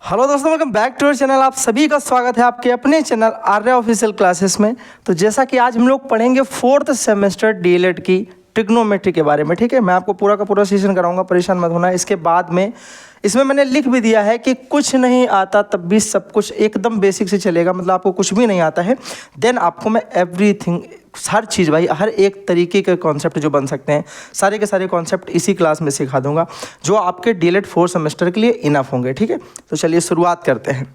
Hello दोस्तों, welcome back to our channel. आप सभी का स्वागत है आपके अपने चैनल आर्या ऑफिशियल क्लासेस में। तो जैसा कि आज हम लोग पढ़ेंगे 4th सेमेस्टर डीएलएड की ट्रिग्नोमेट्री के बारे में। ठीक है, मैं आपको पूरा का पूरा सेशन कराऊंगा, परेशान मत होना। इसके बाद में इसमें मैंने लिख भी दिया है कि कुछ नहीं आता तब भी सब कुछ एकदम बेसिक से चलेगा। मतलब आपको कुछ भी नहीं आता है देन आपको मैं एवरीथिंग, हर चीज़ भाई, हर एक तरीके के कॉन्सेप्ट जो बन सकते हैं सारे के सारे कॉन्सेप्ट इसी क्लास में सिखा दूंगा, जो आपके डीएलएड 4 सेमेस्टर के लिए इनफ होंगे। ठीक है, तो चलिए शुरुआत करते हैं।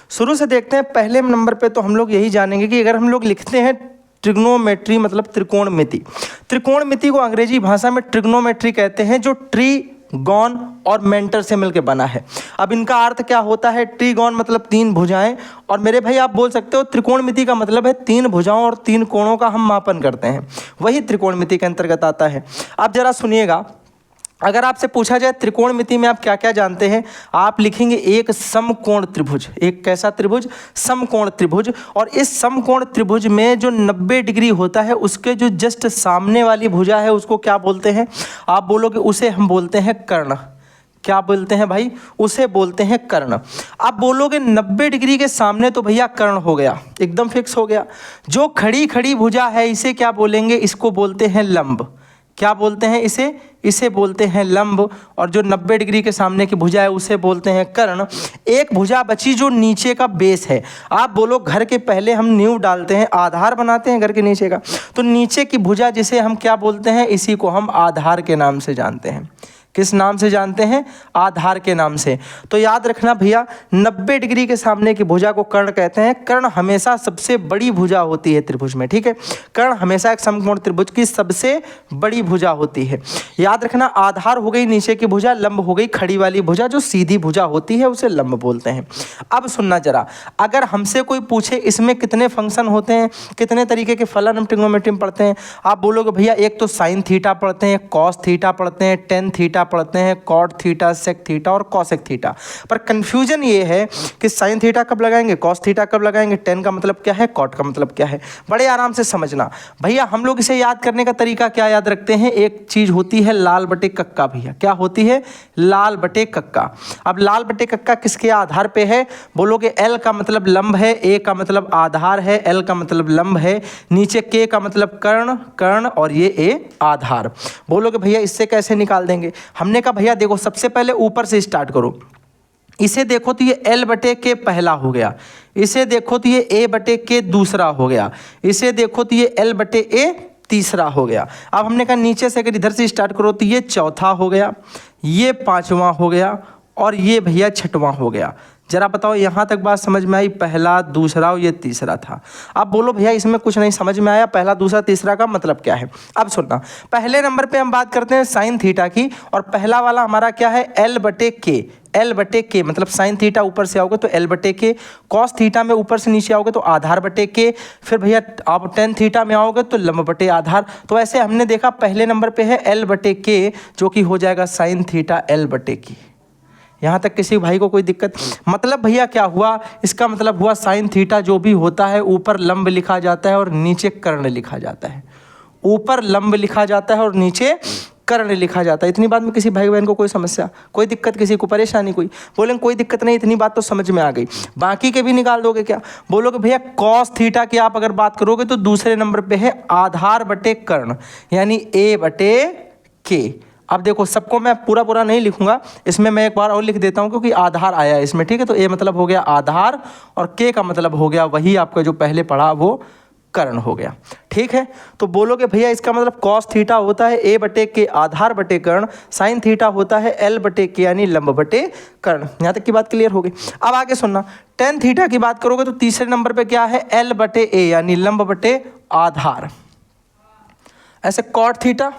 शुरू से देखते हैं। पहले नंबर पे तो हम लोग यही जानेंगे कि अगर हम लोग लिखते हैं ट्रिग्नोमेट्री मतलब त्रिकोणमिति। त्रिकोणमिति को अंग्रेजी भाषा में ट्रिग्नोमेट्री कहते हैं, जो ट्रीगॉन और मेंटर से मिलकर बना है। अब इनका अर्थ क्या होता है? ट्रीगॉन मतलब 3 भुजाएं, और मेरे भाई आप बोल सकते हो त्रिकोणमिति का मतलब है 3 भुजाओं और 3 कोणों का हम मापन करते हैं, वही त्रिकोणमिति के अंतर्गत आता है। आप जरा सुनिएगा, अगर आपसे पूछा जाए त्रिकोणमिति में आप क्या क्या जानते हैं, आप लिखेंगे एक समकोण त्रिभुज। एक कैसा त्रिभुज? समकोण त्रिभुज। और इस समकोण त्रिभुज में जो 90 डिग्री होता है उसके जो जस्ट सामने वाली भुजा है उसको क्या बोलते हैं? आप बोलोगे उसे हम बोलते हैं कर्ण। क्या बोलते हैं भाई? उसे बोलते हैं कर्ण। आप बोलोगे 90 डिग्री के सामने, तो भैया कर्ण हो गया, एकदम फिक्स हो गया। जो खड़ी खड़ी भुजा है इसे क्या बोलेंगे? इसको बोलते हैं लंब। क्या बोलते हैं इसे बोलते हैं लंब। और जो 90 डिग्री के सामने की भुजा है उसे बोलते हैं कर्ण। एक भुजा बची जो नीचे का बेस है। आप बोलो घर के पहले हम नींव डालते हैं, आधार बनाते हैं घर के नीचे का, तो नीचे की भुजा जिसे हम क्या बोलते हैं? इसी को हम आधार के नाम से जानते हैं। किस नाम से जानते हैं? आधार के नाम से। तो याद रखना भैया, 90 डिग्री के सामने की भुजा को कर्ण कहते हैं। कर्ण हमेशा सबसे बड़ी भुजा होती है त्रिभुज में। ठीक है, कर्ण हमेशा एक समकोण त्रिभुज की सबसे बड़ी भुजा होती है। याद रखना, आधार हो गई नीचे की भुजा, लंब हो गई खड़ी वाली भुजा, जो सीधी भुजा होती है उसे लंब बोलते हैं। अब सुनना जरा, अगर हमसे कोई पूछे इसमें कितने फंक्शन होते हैं, कितने तरीके के फलन हम ट्रिग्नोमेट्री में पढ़ते हैं, आप बोलोगे भैया एक तो साइन थीटा पढ़ते हैं, कॉस थीटा पढ़ते हैं, टेन थीटा पढ़ते हैं, कॉट थीटा, सेक थीटा और कॉसेक थीटा। पर कंफ्यूजन ये है कि साइन थीटा कब लगाएंगे, कॉस थीटा कब लगाएंगे, टेन का मतलब क्या है, कॉट का मतलब क्या है। बड़े आराम से समझना भैया। हम लोग इसे याद करने का तरीका क्या याद रखते हैं? एक चीज होती है लाल बटे कक्का। भैया क्या होती है? लाल बटे कक्का। अब लाल बटे कक्का किसके आधार पे है? बोलोगे एल का मतलब लंब है, ए का मतलब आधार है, एल का मतलब लंब है, नीचे के का मतलब कर्ण और ये ए आधार। बोलोगे भैया इससे कैसे निकाल देंगे? हमने कहा भैया देखो, सबसे पहले ऊपर से स्टार्ट करो। इसे देखो तो ये L बटे के पहला हो गया, इसे देखो तो ये A बटे के दूसरा हो गया, इसे देखो तो ये L बटे A तीसरा हो गया। अब हमने कहा नीचे से अगर इधर से स्टार्ट करो तो ये चौथा हो गया, ये पांचवा हो गया और ये भैया छठवां हो गया। जरा बताओ यहाँ तक बात समझ में आई? पहला, दूसरा और ये तीसरा था। अब बोलो भैया इसमें कुछ नहीं समझ में आया, पहला दूसरा तीसरा का मतलब क्या है? अब सुनना, पहले नंबर पे हम बात करते हैं साइन थीटा की, और पहला वाला हमारा क्या है? एल बटे के। एल बटे के मतलब साइन थीटा ऊपर से आओगे तो एल बटे के, कॉस थीटा में ऊपर से नीचे आओगे तो आधार बटे के, फिर भैया आप टेन थीटा में आओगे तो लंब बटे आधार। तो ऐसे हमने देखा पहले नंबर पे है एल बटे के, जो कि हो जाएगा साइन थीटा एल बटे की। यहाँ तक किसी भाई को कोई दिक्कत? मतलब भैया क्या हुआ? इसका मतलब हुआ साइन थीटा जो भी होता है ऊपर लंब लिखा जाता है और नीचे कर्ण लिखा जाता है। ऊपर लंब लिखा जाता है और नीचे कर्ण लिखा जाता है। इतनी बात में किसी भाई बहन को कोई समस्या, कोई दिक्कत, किसी को परेशानी? कोई बोले कोई दिक्कत नहीं, इतनी बात तो समझ में आ गई। बाकी के भी निकाल दोगे क्या? बोलोगे भैया कॉस थीटा की आप अगर बात करोगे तो दूसरे नंबर पे है आधार बटे कर्ण, यानी ए बटे के। अब देखो सबको मैं पूरा नहीं लिखूंगा, इसमें मैं एक बार और लिख देता हूं क्योंकि आधार आया है इसमें। ठीक है, तो ए मतलब हो गया आधार और के का मतलब हो गया वही आपका जो पहले पढ़ा वो कर्ण हो गया। ठीक है, तो बोलोगे भैया इसका मतलब कॉस थीटा होता है ए बटे के आधार बटे कर्ण, साइन थीटा होता है एल बटे के यानी लंब बटे कर्ण। यहाँ तक की बात क्लियर हो गई। अब आगे सुनना, टेन थीटा की बात करोगे तो तीसरे नंबर पे क्या है? एल बटे ए यानी लंब बटे आधार। ऐसे कॉट थीटा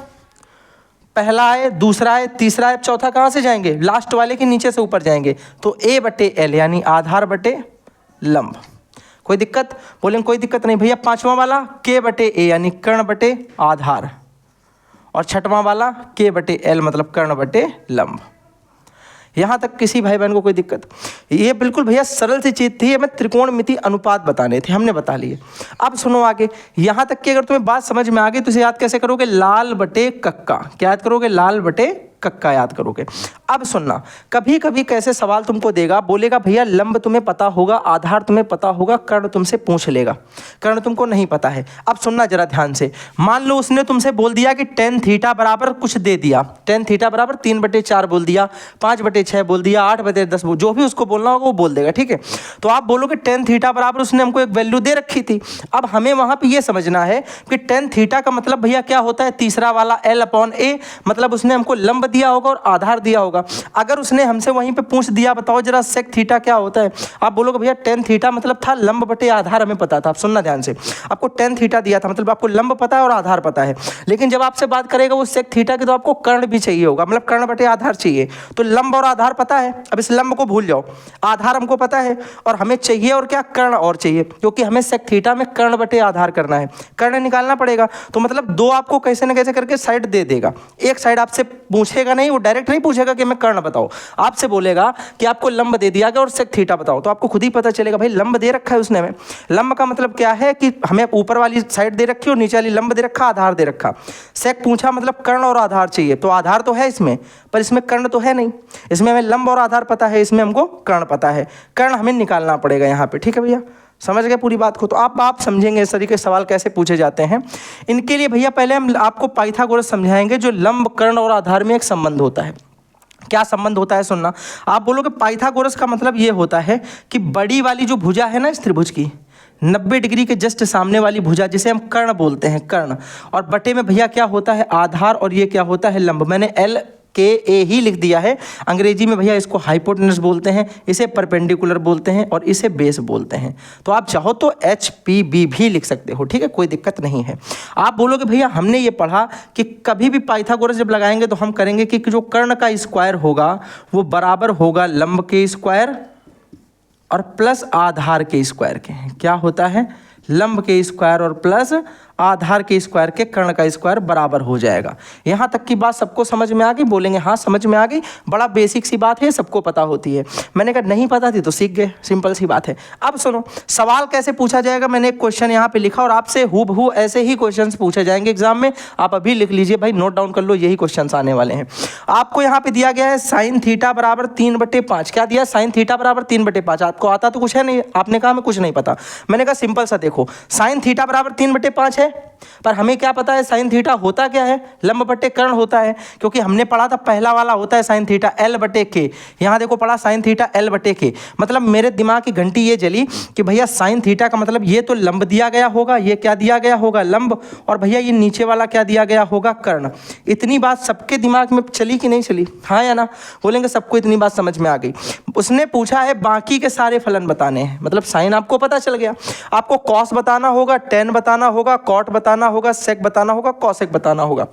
पहला है, दूसरा है, तीसरा है, चौथा कहाँ से जाएंगे? लास्ट वाले के नीचे से ऊपर जाएंगे, तो ए बटे एल यानी आधार बटे लंब। कोई दिक्कत? बोलेंगे कोई दिक्कत नहीं भैया। पांचवा वाला के बटे ए यानी कर्ण बटे आधार, और छठवां वाला के बटे एल मतलब कर्ण बटे लंब। यहाँ तक किसी भाई बहन को कोई दिक्कत? ये बिल्कुल भैया सरल सी चीज़ थी, हमें त्रिकोणमिति अनुपात बताने थे, हमने बता लिए। अब सुनो आगे, यहाँ तक कि अगर तुम्हें बात समझ में आ गई तो इसे याद कैसे करोगे? लाल बटे कक्का। क्या याद करोगे? लाल बटे कक्का याद करोगे। अब सुनना, कभी कभी कैसे सवाल तुमको देगा, बोलेगा भैया लंब तुम्हें पता होगा, आधार तुम्हें पता होगा, कर्ण तुमसे पूछ लेगा, कर्ण तुमको नहीं पता है। अब सुनना जरा ध्यान से, मान लो उसने तुमसे बोल दिया कि टेन थीटा बराबर कुछ दे दिया, टेन थीटा बराबर 3/4 बोल दिया, 5/6 बोल दिया, 8/10 जो भी उसको बोलना होगा वो बोल देगा, ठीक है। तो आप बोलोगे टेन थीटा बराबर उसने हमको एक वैल्यू दे रखी थी। अब हमें वहां पे ये समझना है कि टेन थीटा का मतलब भैया क्या होता है, तीसरा वाला L/A, मतलब उसने हमको लंब दिया होगा और आधार दिया होगा। अगर उसने हमसे वहीं पे पूछ दिया बताओ जरा सेक थीटा क्या होता है, आप बोलोगे भैया टेन थीटा मतलब था लंब बटे आधार, हमें पता था। आप सुनना ध्यान से, आपको टेन थीटा दिया था मतलब आपको लंब पता है और आधार पता है, लेकिन जब आपसे बात करेगा वो सेक थीटा की तो आपको कर्ण भी चाहिए होगा, मतलब कर्ण बटे आधार चाहिए। तो लंब और आधार पता है, अब इस लंब को भूल जाओ, आधार हमको पता है और हमें चाहिए और क्या, कर्ण और चाहिए, क्योंकि हमें सेक थीटा में कर्ण बटे आधार करना है, कर्ण निकालना पड़ेगा। तो मतलब दो आपको कैसे न कैसे करके साइड दे देगा, एक साइड आपसे पूछेगा नहीं, वो डायरेक्ट नहीं पूछेगा कि मैं कर्ण बताओ, आपसे बोलेगा कि आपको लंब दे दिया गया और सेक थीटा बताओ, तो आपको खुद ही पता चलेगा भाई लंब दे रखा है उसने हमें। लंब का मतलब क्या है कि हमें ऊपर वाली साइड दे रखी और नीचे वाली लंब दे रखा, आधार दे रखा। सेक पूछा मतलब कर्ण और आधार चाहिए, तो आधार तो है इसमें पर इसमें कर्ण तो है नहीं, इसमें हमें लंब और आधार पता है, इसमें हमको कर्ण पता है, कर्ण हमें निकालना पड़ेगा यहाँ पे, ठीक है भैया, समझ गए पूरी बात को। तो आप समझेंगे इस तरीके के सवाल कैसे पूछे जाते हैं। इनके लिए भैया पहले हम आपको पाइथागोरस समझाएंगे, जो लंब, कर्ण और आधार में एक संबंध होता है। क्या संबंध होता है सुनना, आप बोलोगे पाइथागोरस का मतलब ये होता है कि बड़ी वाली जो भुजा है ना इस त्रिभुज की, 90 डिग्री के जस्ट सामने वाली भुजा जिसे हम कर्ण बोलते हैं, कर्ण, और बटे में भैया क्या होता है, आधार, और ये क्या होता है, लंब। मैंने LKA ही लिख दिया है, अंग्रेजी में भैया इसको हाइपोटेनस बोलते हैं, इसे परपेंडिकुलर बोलते हैं और इसे बेस बोलते हैं। तो आप चाहो तो HPB भी लिख सकते हो, ठीक है, कोई दिक्कत नहीं है। आप बोलोगे भैया हमने ये पढ़ा कि कभी भी पाइथागोरस जब लगाएंगे तो हम करेंगे कि जो कर्ण का स्क्वायर होगा वो बराबर होगा लंब के स्क्वायर और प्लस आधार के स्क्वायर के। क्या होता है, लंब के स्क्वायर और प्लस आधार के स्क्वायर के कर्ण का स्क्वायर बराबर हो जाएगा। यहाँ तक की बात सबको समझ में आ गई, बोलेंगे हाँ समझ में आ गई, बड़ा बेसिक सी बात है, सबको पता होती है। मैंने कहा नहीं पता थी तो सीख गए, सिंपल सी बात है। अब सुनो सवाल कैसे पूछा जाएगा, मैंने एक क्वेश्चन यहाँ पे लिखा और आपसे हूबहू ऐसे ही क्वेश्चन पूछे जाएंगे एग्जाम में, आप अभी लिख लीजिए भाई, नोट डाउन कर लो, यही क्वेश्चन आने वाले हैं। आपको यहाँ पे दिया गया है साइन थीटा बराबर 3/5। क्या दिया, साइन थीटा बराबर 3/5। आपको आता तो कुछ है नहीं, आपने कहा हमें कुछ नहीं पता। मैंने कहा सिंपल सा देखो, साइन थीटा बराबर 3/5 है, पर हमें क्या पता है साइन थीटा होता क्या है, लंब बटे कर्ण होता है, क्योंकि हमने पढ़ा था पहला वाला होता है साइन थीटा L/K। यहाँ देखो पढ़ा साइन थीटा L/K, मतलब मेरे दिमाग की घंटी ये जली कि भैया साइन थीटा का मतलब ये तो लंब दिया गया होगा, ये क्या दिया गया होगा, लंब, और भैया ये नीचे वाला क्या दिया गया होगा, कर्ण। इतनी बात सबके दिमाग में चली कि नहीं चली, हाँ या ना, बोलेंगे सबको इतनी बात समझ में आ गई। उसने पूछा है बाकी के सारे फलन बताने हैं, मतलब साइन आपको पता चल गया, आपको कॉस बताना होगा, टेन बताना होगा, कॉट बताना होगा, सेक बताना होगा, कॉसेक बताना होगा।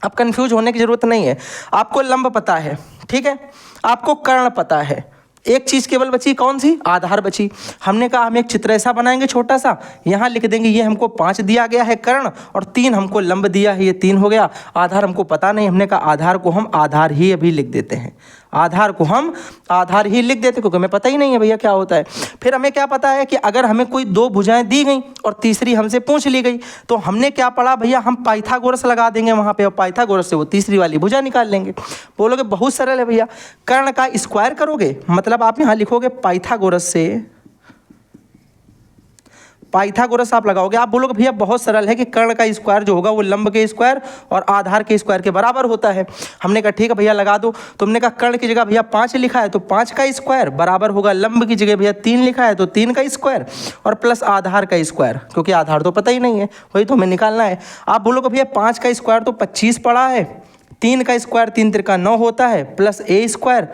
अब कंफ्यूज होने की जरूरत नहीं है, आपको लंब पता है, ठीक है, आपको कर्ण पता है, एक चीज केवल बची, कौन सी, आधार बची। हमने कहा हम एक चित्र ऐसा बनाएंगे छोटा सा, यहाँ लिख देंगे ये हमको 5 दिया गया है कर्ण और 3 हमको लंब दिया है, ये 3 हो गया। आधार हमको पता नहीं, हमने कहा आधार को हम आधार ही अभी लिख देते हैं, आधार को हम आधार ही लिख देते क्योंकि हमें पता ही नहीं है भैया क्या होता है। फिर हमें क्या पता है कि अगर हमें कोई 2 भुजाएं दी गई और तीसरी हमसे पूछ ली गई तो हमने क्या पढ़ा भैया, हम पाइथागोरस लगा देंगे वहाँ पे और पाइथागोरस से वो तीसरी वाली भुजा निकाल लेंगे। बोलोगे बहुत सरल है भैया, कर्ण का स्क्वायर करोगे, मतलब आप यहाँ लिखोगे पाइथागोरस से, पाइथागोरस आप लगाओगे, आप बोलोगे भैया बहुत सरल है कि कर्ण का स्क्वायर जो होगा वो लंब के स्क्वायर और आधार के स्क्वायर के बराबर होता है। हमने कहा ठीक है भैया लगा दो। तुमने कहा कर्ण की जगह भैया 5 लिखा है तो 5 का स्क्वायर बराबर होगा, लंब की जगह भैया 3 लिखा है तो 3 का स्क्वायर और प्लस आधार का स्क्वायर, क्योंकि आधार तो पता ही नहीं है, वही तो हमें निकालना है। आप बोलोगे भैया 5 का स्क्वायर तो 25 पड़ा है, 3 का स्क्वायर 3 त्रिका 9 होता है, प्लस ए स्क्वायर।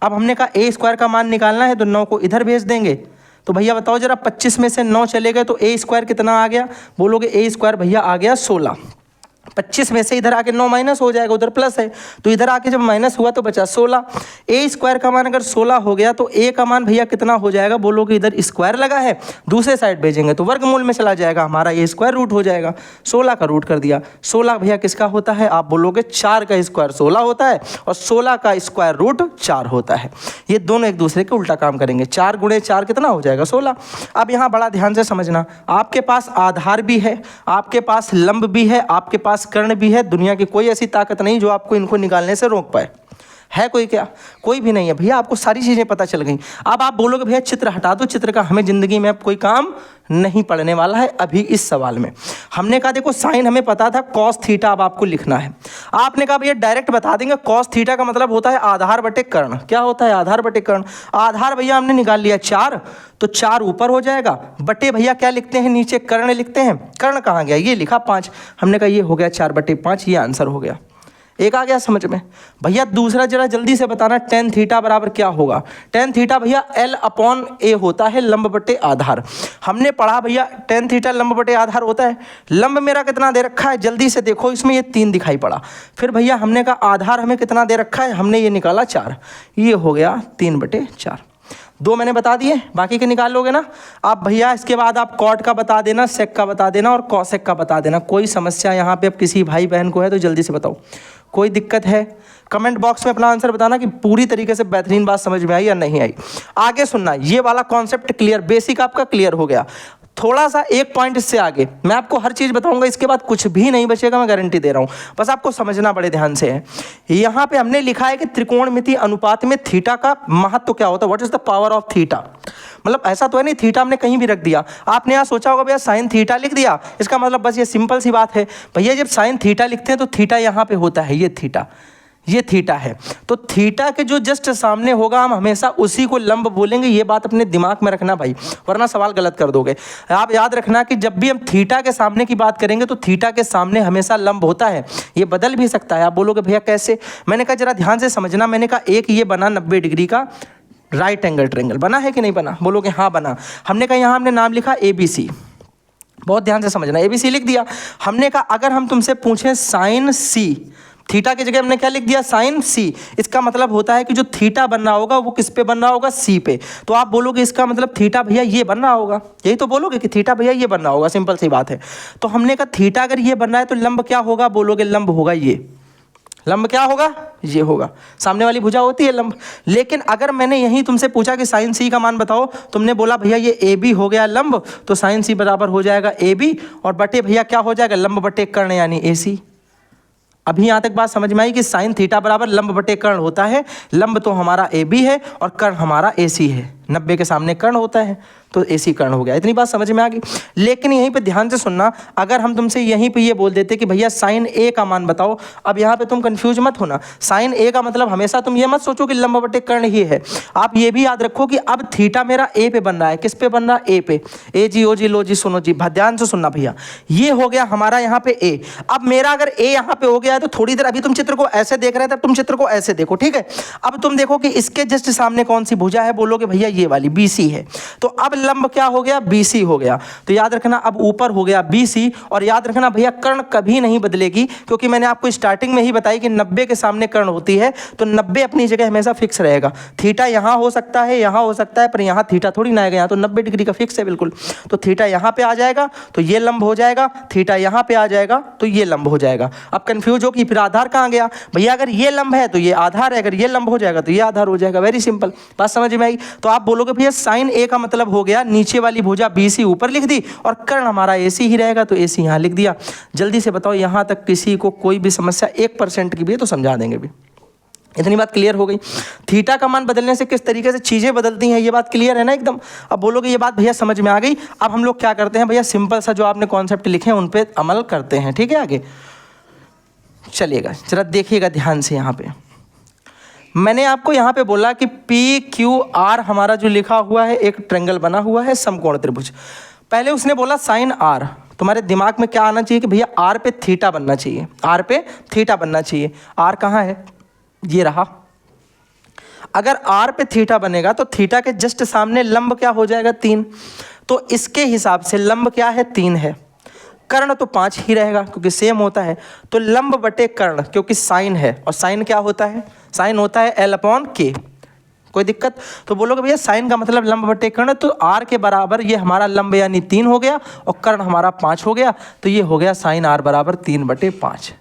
अब हमने कहा ए स्क्वायर का मान निकालना है तो 9 को इधर भेज देंगे। तो भैया बताओ जरा 25 में से 9 चले गए तो ए स्क्वायर कितना आ गया, बोलोगे ए स्क्वायर भैया आ गया 16। 25 में से इधर आके 9 माइनस हो जाएगा, उधर प्लस है तो इधर आके जब माइनस हुआ तो बचा 16। ए स्क्वायर का मान अगर 16 हो गया तो ए का मान भैया कितना हो जाएगा, बोलोगे इधर स्क्वायर लगा है, दूसरे साइड भेजेंगे तो वर्गमूल में चला जाएगा, हमारा ये स्क्वायर रूट हो जाएगा। 16 का रूट कर दिया, 16 भैया किसका होता है, आप बोलोगे 4 का स्क्वायर 16 होता है और 16 का स्क्वायर रूट 4 होता है। ये दोनों एक दूसरे के उल्टा काम करेंगे, 4 गुणे 4 कितना हो जाएगा 16। अब यहाँ बड़ा ध्यान से समझना, आपके पास आधार भी है, आपके पास लंब भी है, आपके पास पास कर्ण भी है, दुनिया की कोई ऐसी ताकत नहीं जो आपको इनको निकालने से रोक पाए। है कोई क्या? कोई भी नहीं है भैया, आपको सारी चीज़ें पता चल गई। अब आप बोलोगे भैया चित्र हटा दो, चित्र का हमें ज़िंदगी में अब कोई काम नहीं पड़ने वाला है अभी इस सवाल में। हमने कहा देखो साइन हमें पता था, कॉस थीटा अब आपको लिखना है। आपने कहा भैया डायरेक्ट बता देंगे, कॉस थीटा का मतलब होता है आधार बटे कर्ण। क्या होता है? आधार बटे कर्ण। आधार भैया हमने निकाल लिया 4, तो 4 ऊपर हो जाएगा, बटे भैया क्या लिखते हैं नीचे? कर्ण लिखते हैं। कर्ण कहाँ गया? ये लिखा 5। हमने कहा ये हो गया 4 बटे 5, ये आंसर हो गया। एक आ गया समझ में? भैया दूसरा जरा जल्दी से बताना, टेन थीटा बराबर क्या होगा? टेन थीटा भैया L अपॉन A होता है, लंब बटे आधार। हमने पढ़ा भैया टेन थीटा लंब बटे आधार होता है। लंब मेरा कितना दे रखा है जल्दी से देखो, इसमें ये 3 दिखाई पड़ा। फिर भैया हमने कहा आधार हमें कितना दे रखा है, हमने ये निकाला 4, ये हो गया 3 बटे 4। 2 मैंने बता दिए, बाकी के निकाल लोगे ना आप भैया। इसके बाद आप कॉट का बता देना, सेक का बता देना और कॉसेक का बता देना। कोई समस्या यहाँ पे अब किसी भाई बहन को है तो जल्दी से बताओ, कोई दिक्कत है? कमेंट बॉक्स में अपना आंसर बताना कि पूरी तरीके से बेहतरीन बात समझ में आई या नहीं आई। आगे सुनना, ये वाला कॉन्सेप्ट क्लियर, बेसिक आपका क्लियर हो गया। थोड़ा सा एक पॉइंट इससे आगे मैं आपको हर चीज़ बताऊंगा, इसके बाद कुछ भी नहीं बचेगा, मैं गारंटी दे रहा हूँ। बस आपको समझना बड़े ध्यान से है। यहाँ पे हमने लिखा है कि त्रिकोणमिति अनुपात में थीटा का महत्व क्या होता है, what is the power of theta. मतलब ऐसा तो है नहीं थीटा हमने कहीं भी रख दिया। आपने यहाँ सोचा होगा भैया साइन थीटा लिख दिया, इसका मतलब बस ये सिंपल सी बात है। भैया जब साइन थीटा लिखते हैं तो थीटा यहाँ पे होता है, ये थीटा है। तो थीटा के जो जस्ट सामने होगा हम हमेशा उसी को लंब बोलेंगे। ये बात अपने दिमाग में रखना भाई, वरना सवाल गलत कर दोगे। आप याद रखना कि जब भी हम थीटा के सामने की बात करेंगे तो थीटा के सामने हमेशा लंब होता है। ये बदल भी सकता है। आप बोलोगे भैया कैसे? मैंने कहा जरा ध्यान से समझना। मैंने कहा एक ये बना 90 डिग्री का राइट एंगल ट्रायंगल, बना है कि नहीं बना? बोलोगे हाँ बना। हमने कहा यहाँ हमने नाम लिखा ABC। बहुत ध्यान से समझना, ABC लिख दिया। हमने कहा अगर हम तुमसे पूछें साइन C, थीटा की जगह हमने क्या लिख दिया? Sine C। इसका मतलब होता है कि जो थीटा बन रहा होगा वो किस पे बन रहा होगा? C पे। तो आप बोलोगे इसका मतलब थीटा भैया ये बन रहा होगा, यही तो बोलोगे कि थीटा भैया ये बन रहा होगा, सिंपल सी बात है। तो हमने कहा थीटा अगर ये बन रहा है तो लंब क्या होगा? बोलोगे लंब होगा ये। लंब क्या होगा? ये होगा। सामने वाली भुजा होती है लंब। लेकिन अगर मैंने यही तुमसे पूछा कि साइन C का मान बताओ, तुमने बोला भैया ये AB हो गया लंब, तो साइन C बराबर हो जाएगा AB और बटे भैया क्या हो जाएगा? लंब बटे कर्ण यानी AC। अभी यहाँ तक बात समझ में आई कि साइन थीटा बराबर लंब बटे कर्ण होता है। लंब तो हमारा AB है और कर्ण हमारा AC है। 90 के सामने कर्ण होता है तो AC कर्ण हो गया। इतनी बात समझ में आ गई। लेकिन यहीं पे ध्यान से सुनना, अगर हम तुमसे यहीं पे ये बोल देते कि भैया साइन A का मान बताओ, अब यहाँ पे तुम कंफ्यूज मत होना। साइन A का मतलब हमेशा तुम ये मत सोचो कि लंब बटे कर्ण ही है। आप ये भी याद रखो कि अब थीटा मेरा A पे बन रहा है। किस पे बन रहा है? A पे। A जी ओ जी लो जी सुनो जी, ध्यान से सुनना भैया। ये हो गया हमारा यहाँ पे A। अब मेरा अगर A यहाँ पे हो गया है तो थोड़ी देर, अभी तुम चित्र को ऐसे देख रहे थे, तुम चित्र को ऐसे देखो, ठीक है। अब तुम देखो कि इसके जस्ट सामने कौन सी भुजा है? बोलोगे भैया ये वाली BC है। तो अब लंब क्या हो गया? BC हो गया। तो याद रखना अब ऊपर हो गया BC। और याद रखना भैया कर्ण कभी नहीं बदलेगी, क्योंकि मैंने आपको स्टार्टिंग में ही बताई कि 90 के सामने कर्ण होती है, तो 90 अपनी जगह हमेशा फिक्स रहेगा। थीटा यहाँ हो सकता है, यहाँ हो सकता है, पर यहाँ थीटा थोड़ी ना आएगा, यहाँ तो 90 डिग्री का फिक्स है बिल्कुल। तो थीटा यहाँ पे आ जाएगा तो ये लंब हो जाएगा, थीटा यहाँ पे आ जाएगा तो ये लंब हो जाएगा। अब कंफ्यूज हो कि फिर आधार कहाँ गया? भैया अगर ये लंब है तो ये आधार है, अगर ये लंब हो जाएगा तो ये आधार हो जाएगा। वेरी सिंपल, बात समझ में आई। तो आप बोलोगे भैया साइन A का मतलब हो गया नीचे वाली भुजा BC ऊपर लिख दी और कर्ण हमारा AC ही रहेगा तो AC यहाँ लिख दिया। जल्दी से बताओ यहाँ तक किसी को कोई भी समस्या 1% की भी है तो समझा देंगे भी। इतनी बात क्लियर हो गई। थीटा का मान बदलने से किस तरीके से चीज़ें बदलती हैं, ये बात क्लियर है ना एकदम। अब बोलोगे ये बात भैया समझ में आ गई। अब हम लोग क्या करते हैं भैया, सिंपल सा जो आपने कॉन्सेप्ट लिखे हैं उन पर अमल करते हैं, ठीक है। आगे चलिएगा, जरा देखिएगा ध्यान से। यहाँ पे मैंने आपको यहाँ पे बोला कि PQR हमारा जो लिखा हुआ है एक ट्रायंगल बना हुआ है समकोण त्रिभुज। पहले उसने बोला साइन R। तुम्हारे दिमाग में क्या आना चाहिए कि भैया R पे थीटा बनना चाहिए, R पे थीटा बनना चाहिए। R कहाँ है? ये रहा। अगर R पे थीटा बनेगा तो थीटा के जस्ट सामने लंब क्या हो जाएगा? 3। तो इसके हिसाब से लंब क्या है? 3 है। कर्ण तो 5 ही रहेगा क्योंकि सेम होता है। तो लंब बटे कर्ण, क्योंकि साइन है और साइन क्या होता है? साइन होता है L अपॉन K। कोई दिक्कत? तो बोलोगे भैया साइन का मतलब लंब बटे कर्ण, तो R के बराबर ये हमारा लंब यानी 3 हो गया और कर्ण हमारा 5 हो गया, तो ये हो गया साइन R बराबर 3/5।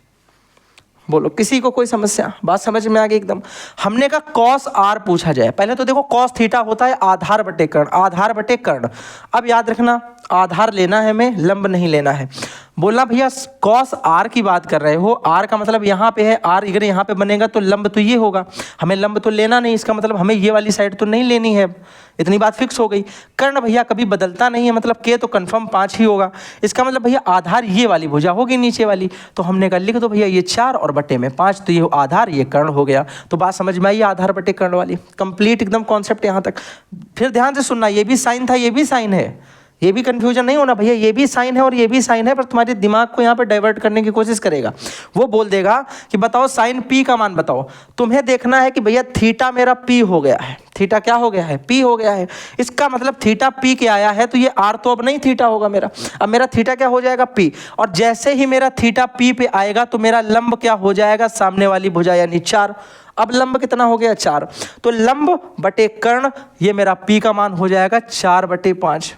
बोलो किसी को कोई समस्या? बात समझ में आ गई एकदम। हमने कहा कॉस R पूछा जाए। पहले तो देखो कॉस थीटा होता है आधार बटे कर्ण, आधार बटे कर्ण। अब याद रखना आधार लेना है हमें, लंब नहीं लेना है। बोला भैया कॉस आर की बात कर रहे हो, आर का मतलब यहाँ पे है, आर अगर यहाँ पे बनेगा तो लंब तो ये होगा, हमें लंब तो लेना नहीं, इसका मतलब हमें ये वाली साइड तो नहीं लेनी है। इतनी बात फिक्स हो गई। कर्ण भैया कभी बदलता नहीं है, मतलब के तो कंफर्म 5 ही होगा। इसका मतलब भैया आधार ये वाली भुजा होगी नीचे वाली, तो हमने कहा लिख दो भैया ये 4 और बटे में 5, तो ये आधार ये कर्ण हो गया। तो बात समझ में आई आधार बटे कर्ण वाली, कंप्लीट एकदम कॉन्सेप्ट यहाँ तक। फिर ध्यान से सुनना, ये भी साइन था, ये भी साइन है, ये भी कंफ्यूजन नहीं होना भैया, ये भी साइन है और ये भी साइन है, पर तुम्हारे दिमाग को यहाँ पे डाइवर्ट करने की कोशिश करेगा। वो बोल देगा कि बताओ साइन पी का मान बताओ। तुम्हें देखना है कि भैया थीटा मेरा पी हो गया है, थीटा क्या हो गया है, पी हो गया है। इसका मतलब थीटा पी के आया है, तो ये आर तो अब नहीं थीटा होगा मेरा, अब मेरा थीटा क्या हो जाएगा पी। और जैसे ही मेरा थीटा पी पे आएगा तो मेरा लंब क्या हो जाएगा, सामने वाली भुजा यानी 4। अब लंब कितना हो गया 4, तो लंब बटे कर्ण ये मेरा पी का मान हो जाएगा 4/5।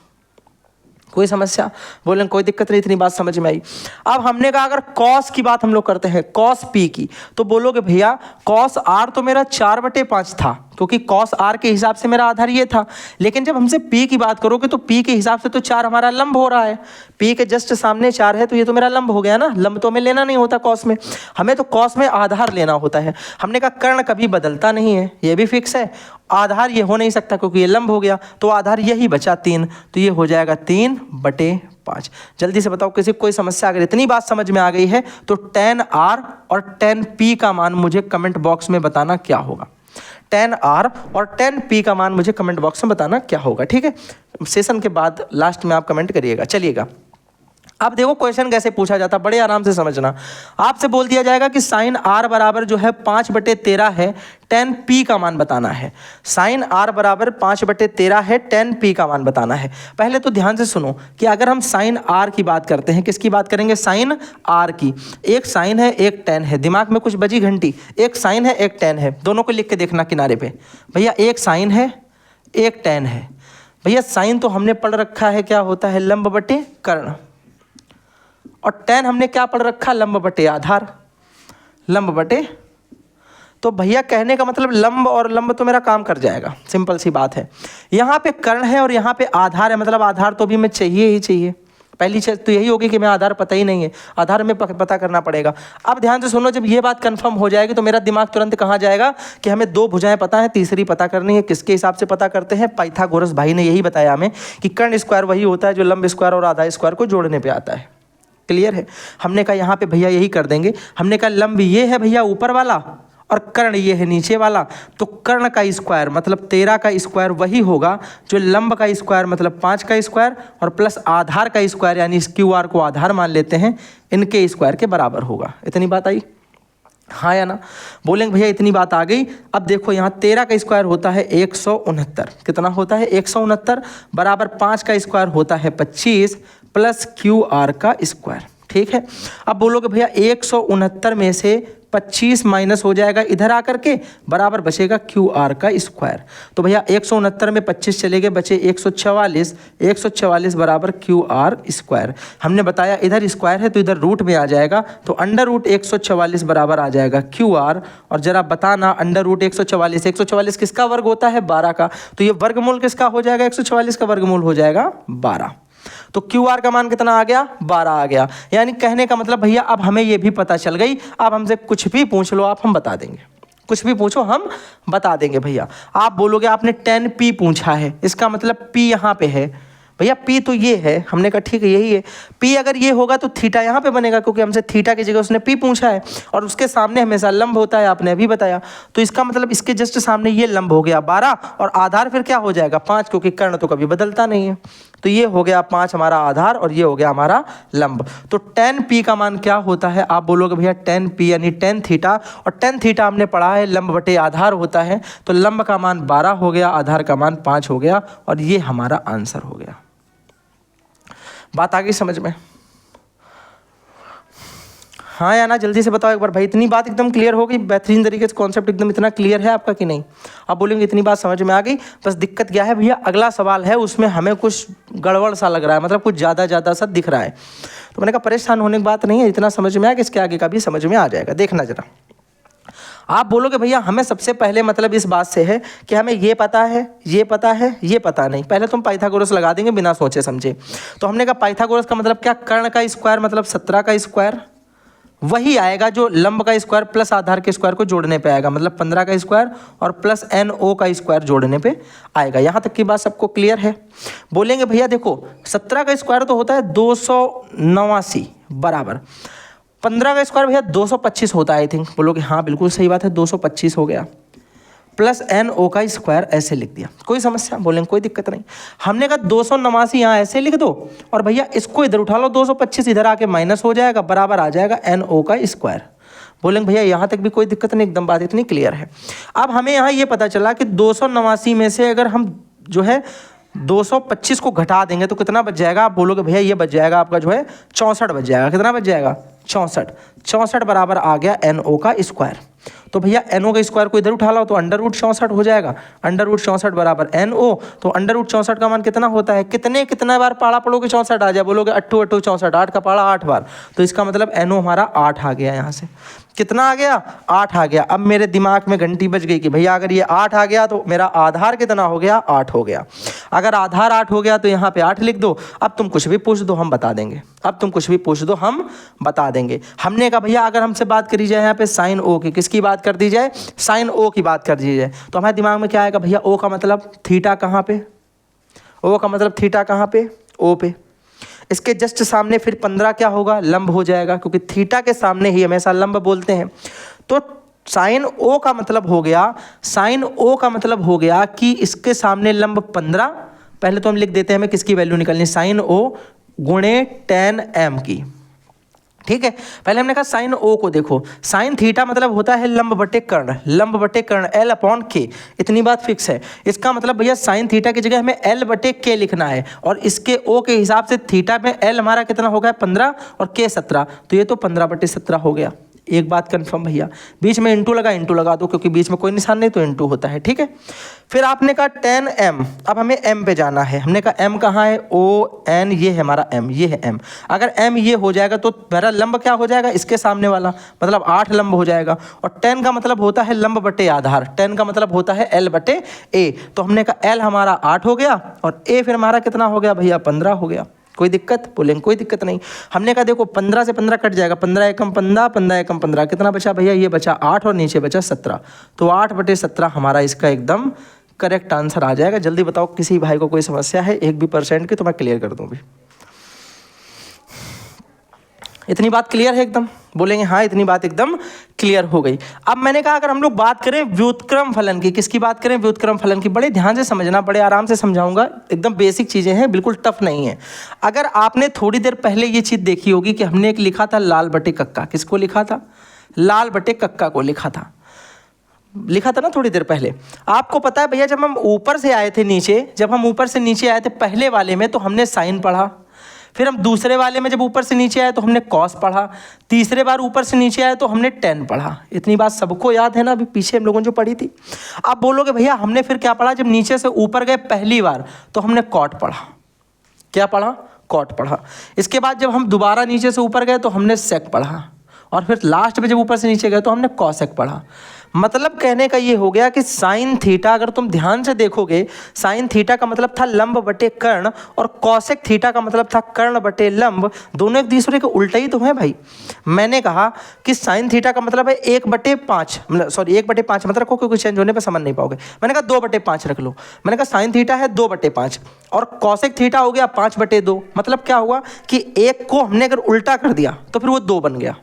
कोई समस्या, बोलें कोई दिक्कत नहीं, इतनी बात समझ में आई। अब हमने कहा अगर कॉस की बात हम लोग करते हैं, कॉस पी की, तो बोलोगे भैया कॉस आर तो मेरा 4/5 था, क्योंकि कॉस आर के हिसाब से मेरा आधार ये था। लेकिन जब हमसे पी की बात करोगे तो पी के हिसाब से तो 4 हमारा लंब हो रहा है, पी के जस्ट सामने 4 है, तो ये तो मेरा लंब हो गया ना। लंब तो हमें लेना नहीं होता कॉस में, हमें तो कॉस में आधार लेना होता है। हमने कहा कर्ण कभी बदलता नहीं है, ये भी फिक्स है, आधार ये हो नहीं सकता क्योंकि ये लंब हो गया, तो आधार यही बचा 3, तो ये हो जाएगा 3/5। जल्दी से बताओ किसी कोई समस्या, अगर इतनी बात समझ में आ गई है तो tan r और tan p का मान मुझे कमेंट बॉक्स में बताना क्या होगा। tan r और tan p का मान मुझे कमेंट बॉक्स में बताना क्या होगा, ठीक है। सेशन के बाद लास्ट में आप कमेंट करिएगा। चलिएगा अब देखो क्वेश्चन कैसे पूछा जाता, बड़े आराम से समझना। आपसे बोल दिया जाएगा कि साइन r बराबर जो है 5/13 है, tan p का मान बताना है। साइन r बराबर 5/13 है, tan p का मान बताना है। पहले तो ध्यान से सुनो कि अगर हम साइन r की बात करते हैं, किसकी बात करेंगे, साइन r की। एक साइन है एक tan है, दिमाग में कुछ बजी घंटी, एक साइन है एक tan है, दोनों को लिख के देखना किनारे पे। भैया एक साइन है एक tan है। भैया साइन तो हमने पढ़ रखा है क्या होता है, लंब बटे कर्ण, और tan हमने क्या पढ़ रखा, लंब बटे आधार, लंब बटे। तो भैया कहने का मतलब लंब और लंब तो मेरा काम कर जाएगा, सिंपल सी बात है। यहाँ पे कर्ण है और यहाँ पे आधार है, मतलब आधार तो भी मैं चाहिए ही चाहिए। पहली चीज तो यही होगी कि मैं आधार पता ही नहीं है, आधार में पता करना पड़ेगा। अब ध्यान से सुनो, जब ये बात कंफर्म हो जाएगी तो मेरा दिमाग तुरंत कहाँ जाएगा कि हमें 2 भुजाएं पता है, तीसरी पता करनी है। किसके हिसाब से पता करते हैं, पाइथागोरस भाई ने यही बताया हमें कि कर्ण स्क्वायर वही होता है जो लंब स्क्वायर और आधा स्क्वायर को जोड़ने पर आता है। क्लियर है। हमने कहा यहाँ पे भैया यही कर देंगे, हमने कहा लंब ये है भैया ऊपर वाला और कर्ण ये है नीचे वाला, तो कर्ण का स्क्वायर मतलब 13 का स्क्वायर वही होगा जो लंब का स्क्वायर मतलब 5 का स्क्वायर और प्लस आधार का स्क्वायर, यानी इस QR को आधार मान लेते हैं, इनके स्क्वायर के बराबर होगा। इतनी बात आई, हाँ या ना। बोलेंगे भैया इतनी बात आ गई। अब देखो यहाँ 13 का स्क्वायर होता है 169, कितना होता है 169, बराबर 5 का स्क्वायर होता है 25 प्लस QR का स्क्वायर, ठीक है। अब बोलोगे भैया 169 में से 25 माइनस हो जाएगा इधर आकर के, बराबर बचेगा QR का स्क्वायर। तो भैया 169 में 25 चले गए, बचे 144, 144 बराबर QR स्क्वायर। हमने बताया इधर स्क्वायर है तो इधर रूट में आ जाएगा, तो अंडर रूट 144 बराबर आ जाएगा QR। और जरा बताना अंडर रूट 144, 144 किसका वर्ग होता है, 12 का, तो ये वर्गमूल किसका हो जाएगा, 144 का वर्गमूल हो जाएगा 12। तो QR का मान कितना आ गया, 12 आ गया। यानी कहने का मतलब भैया अब हमें ये भी पता चल गई, अब हमसे कुछ भी पूछ लो आप, हम बता देंगे, कुछ भी पूछो हम बता देंगे। भैया आप बोलोगे आपने tan p पूछा है, इसका मतलब p यहाँ पे है, भैया p तो ये है, हमने कहा ठीक है यही है। p अगर ये होगा तो थीटा यहाँ पे बनेगा, क्योंकि हमसे थीटा की जगह उसने p पूछा है और उसके सामने हमेशा लंब होता है, आपने अभी बताया। तो इसका मतलब इसके जस्ट सामने ये लंब हो गया 12 और आधार फिर क्या हो जाएगा 5, क्योंकि कर्ण तो कभी बदलता नहीं है। तो ये हो गया 5 हमारा आधार और ये हो गया हमारा लंब। तो tan p का मान क्या होता है, आप बोलोगे भैया tan p यानी tan थीटा, और tan थीटा हमने पढ़ा है लंब बटे आधार होता है, तो लंब का मान 12 हो गया, आधार का मान 5 हो गया, और ये हमारा आंसर हो गया। बात आ गई समझ में, हाँ या ना, जल्दी से बताओ एक बार भाई। इतनी बात एकदम क्लियर हो गई, बेहतरीन तरीके से कॉन्सेप्ट एकदम इतना क्लियर है आपका कि नहीं। आप बोलेंगे इतनी बात समझ में आ गई, बस दिक्कत क्या है भैया, अगला सवाल है उसमें हमें कुछ गड़बड़ सा लग रहा है, मतलब कुछ ज़्यादा सा दिख रहा है। तो मैंने कहा परेशान होने की बात नहीं है, इतना समझ में आया कि इसके आगे का भी समझ में आ जाएगा। देखना जरा, आप बोलोगे भैया हमें सबसे पहले मतलब इस बात से है कि हमें ये पता है, ये पता है, ये पता नहीं। पहले तुम पाइथागोरस लगा देंगे बिना सोचे समझे। तो हमने कहा पाइथागोरस का मतलब क्या, कर्ण का स्क्वायर मतलब 17 का स्क्वायर, वही आएगा जो लंब का स्क्वायर प्लस आधार के स्क्वायर को जोड़ने पे आएगा, मतलब 15 का स्क्वायर और प्लस NO का स्क्वायर जोड़ने पे आएगा। यहाँ तक की बात सबको क्लियर है। बोलेंगे भैया देखो 17 का स्क्वायर तो होता है 289 बराबर 15 का स्क्वायर भैया 225 होता है आई थिंक। बोलोगे हाँ बिल्कुल सही बात है 225 हो गया, प्लस NO का स्क्वायर ऐसे लिख दिया, कोई समस्या? बोलेंगे कोई दिक्कत नहीं। हमने कहा 289 यहाँ ऐसे लिख दो और भैया इसको इधर उठा लो, 225 इधर आके माइनस हो जाएगा, बराबर आ जाएगा NO का स्क्वायर। बोलेंगे भैया यहाँ तक भी कोई दिक्कत नहीं, एकदम बात इतनी क्लियर है। अब हमें यहाँ ये पता चला कि 289 में से अगर हम जो है 225 को घटा देंगे तो कितना बच जाएगा? आप बोलोगे भैया ये बच जाएगा आपका जो है 64 बच जाएगा। कितना बच जाएगा? 64 बराबर आ गया NO का स्क्वायर। तो भैया NO का स्क्वायर को इधर उठा लो तो अंडर रूट 64 हो जाएगा, अंडर रूट 64 बराबर NO। तो अंडर रूट 64 का मान कितना होता है? कितना बार पाड़ा पढ़ोगे 64 आ जाए? बोलोगे 8 8 64, 8 का पाड़ा 8 बार, तो इसका मतलब NO हमारा 8 आ गया। यहाँ से कितना आ गया? 8 आ गया। अब मेरे दिमाग में घंटी बज गई कि भैया अगर ये 8 आ गया तो मेरा आधार कितना हो गया? 8 हो गया। अगर आधार 8 हो गया तो यहाँ पे 8 लिख दो। अब तुम कुछ भी पूछ दो हम बता देंगे, अब तुम कुछ भी पूछ दो हम बता देंगे। हमने कहा भैया अगर हमसे बात करी जाए यहाँ पे साइन O की, किसकी बात कर दी जाए? साइन O की बात कर दी जाए, तो हमारे दिमाग में क्या आएगा भैया? O का मतलब थीटा कहाँ पे? O का मतलब थीटा कहाँ पे? O पे। इसके जस्ट सामने फिर 15 क्या होगा? लंब हो जाएगा, क्योंकि थीटा के सामने ही हमेशा लंब बोलते हैं। तो साइन O का मतलब हो गया, साइन O का मतलब हो गया कि इसके सामने लंब 15। पहले तो हम लिख देते हैं हमें किसकी वैल्यू निकलनी, साइन O गुणे tan m की। ठीक है, पहले हमने कहा साइन O को देखो, साइन थीटा मतलब होता है लंब बटे कर्ण, लंब बटे कर्ण L/K, इतनी बात फिक्स है। इसका मतलब भैया साइन थीटा की जगह हमें L/K लिखना है, और इसके O के हिसाब से थीटा में L हमारा कितना हो गया? 15 और K 17, तो ये तो 15/17 हो गया। एक बात कंफर्म भैया, बीच में इंटू लगा दो, क्योंकि बीच में कोई निशान नहीं तो इंटू होता है। ठीक है, फिर आपने कहा tan m, अब हमें m पे जाना है। हमने कहा m कहाँ है? ON, ये है हमारा m, ये है m। अगर m ये हो जाएगा तो मेरा लंब क्या हो जाएगा? इसके सामने वाला, मतलब 8 लंब हो जाएगा। और tan का मतलब होता है लंब बटे आधार, tan का मतलब होता है L/A। तो हमने कहा L हमारा 8 हो गया और A फिर हमारा कितना हो गया भैया? 15 हो गया। कोई दिक्कत? बोलेंगे कोई दिक्कत नहीं। हमने कहा देखो 15 से 15 कट जाएगा, 15 एकम 15, 15 एकम 15, कितना बचा भैया? ये बचा 8 और नीचे बचा 17, तो 8/17 हमारा इसका एकदम करेक्ट आंसर आ जाएगा। जल्दी बताओ किसी भाई को कोई समस्या है 1% की तो मैं क्लियर कर दूँ भी। इतनी बात क्लियर है एकदम? बोलेंगे हाँ इतनी बात एकदम क्लियर हो गई। अब मैंने कहा अगर हम लोग बात करें व्युत्क्रम फलन की, किसकी बात करें? व्युत्क्रम फलन की। बड़े ध्यान से समझना, बड़े आराम से समझाऊंगा, एकदम बेसिक चीज़ें हैं, बिल्कुल टफ नहीं है। अगर आपने थोड़ी देर पहले ये चीज़ देखी होगी कि हमने एक लिखा था लाल बटे कक्का, किसको लिखा था? लाल बटे कक्का को लिखा था ना थोड़ी देर पहले। आपको पता है भैया जब हम ऊपर से आए थे नीचे, जब हम ऊपर से नीचे आए थे पहले वाले में तो हमने साइन पढ़ा, फिर हम दूसरे वाले में जब ऊपर से नीचे आए तो हमने कॉस पढ़ा, तीसरे बार ऊपर से नीचे आए तो हमने tan पढ़ा। इतनी बात सबको याद है ना अभी पीछे हम लोगों ने जो पढ़ी थी? आप बोलोगे भैया हमने फिर क्या पढ़ा? जब नीचे से ऊपर गए पहली बार तो हमने कॉट पढ़ा। क्या पढ़ा? कॉट पढ़ा। इसके बाद जब हम दोबारा नीचे से ऊपर गए तो हमने सेक पढ़ा, और फिर लास्ट में जब ऊपर से नीचे गए तो हमने कॉसेक पढ़ा। मतलब कहने का ये हो गया कि साइन थीटा, अगर तुम ध्यान से देखोगे, साइन थीटा का मतलब था लंब बटे कर्ण, और कॉसेक थीटा का मतलब था कर्ण बटे लंब। दोनों एक दूसरे के उल्टा ही तो है भाई। मैंने कहा कि साइन थीटा का मतलब है 1/5, मतलब सॉरी 1/5 मत रखो क्योंकि चेंज होने पर समझ नहीं पाओगे। मैंने कहा 2/5 रख लो। मैंने कहा साइन थीटा है 2/5 और कॉसेक थीटा हो गया 5/2। मतलब क्या हुआ कि एक को हमने अगर उल्टा कर दिया तो फिर वो 2 बन गया,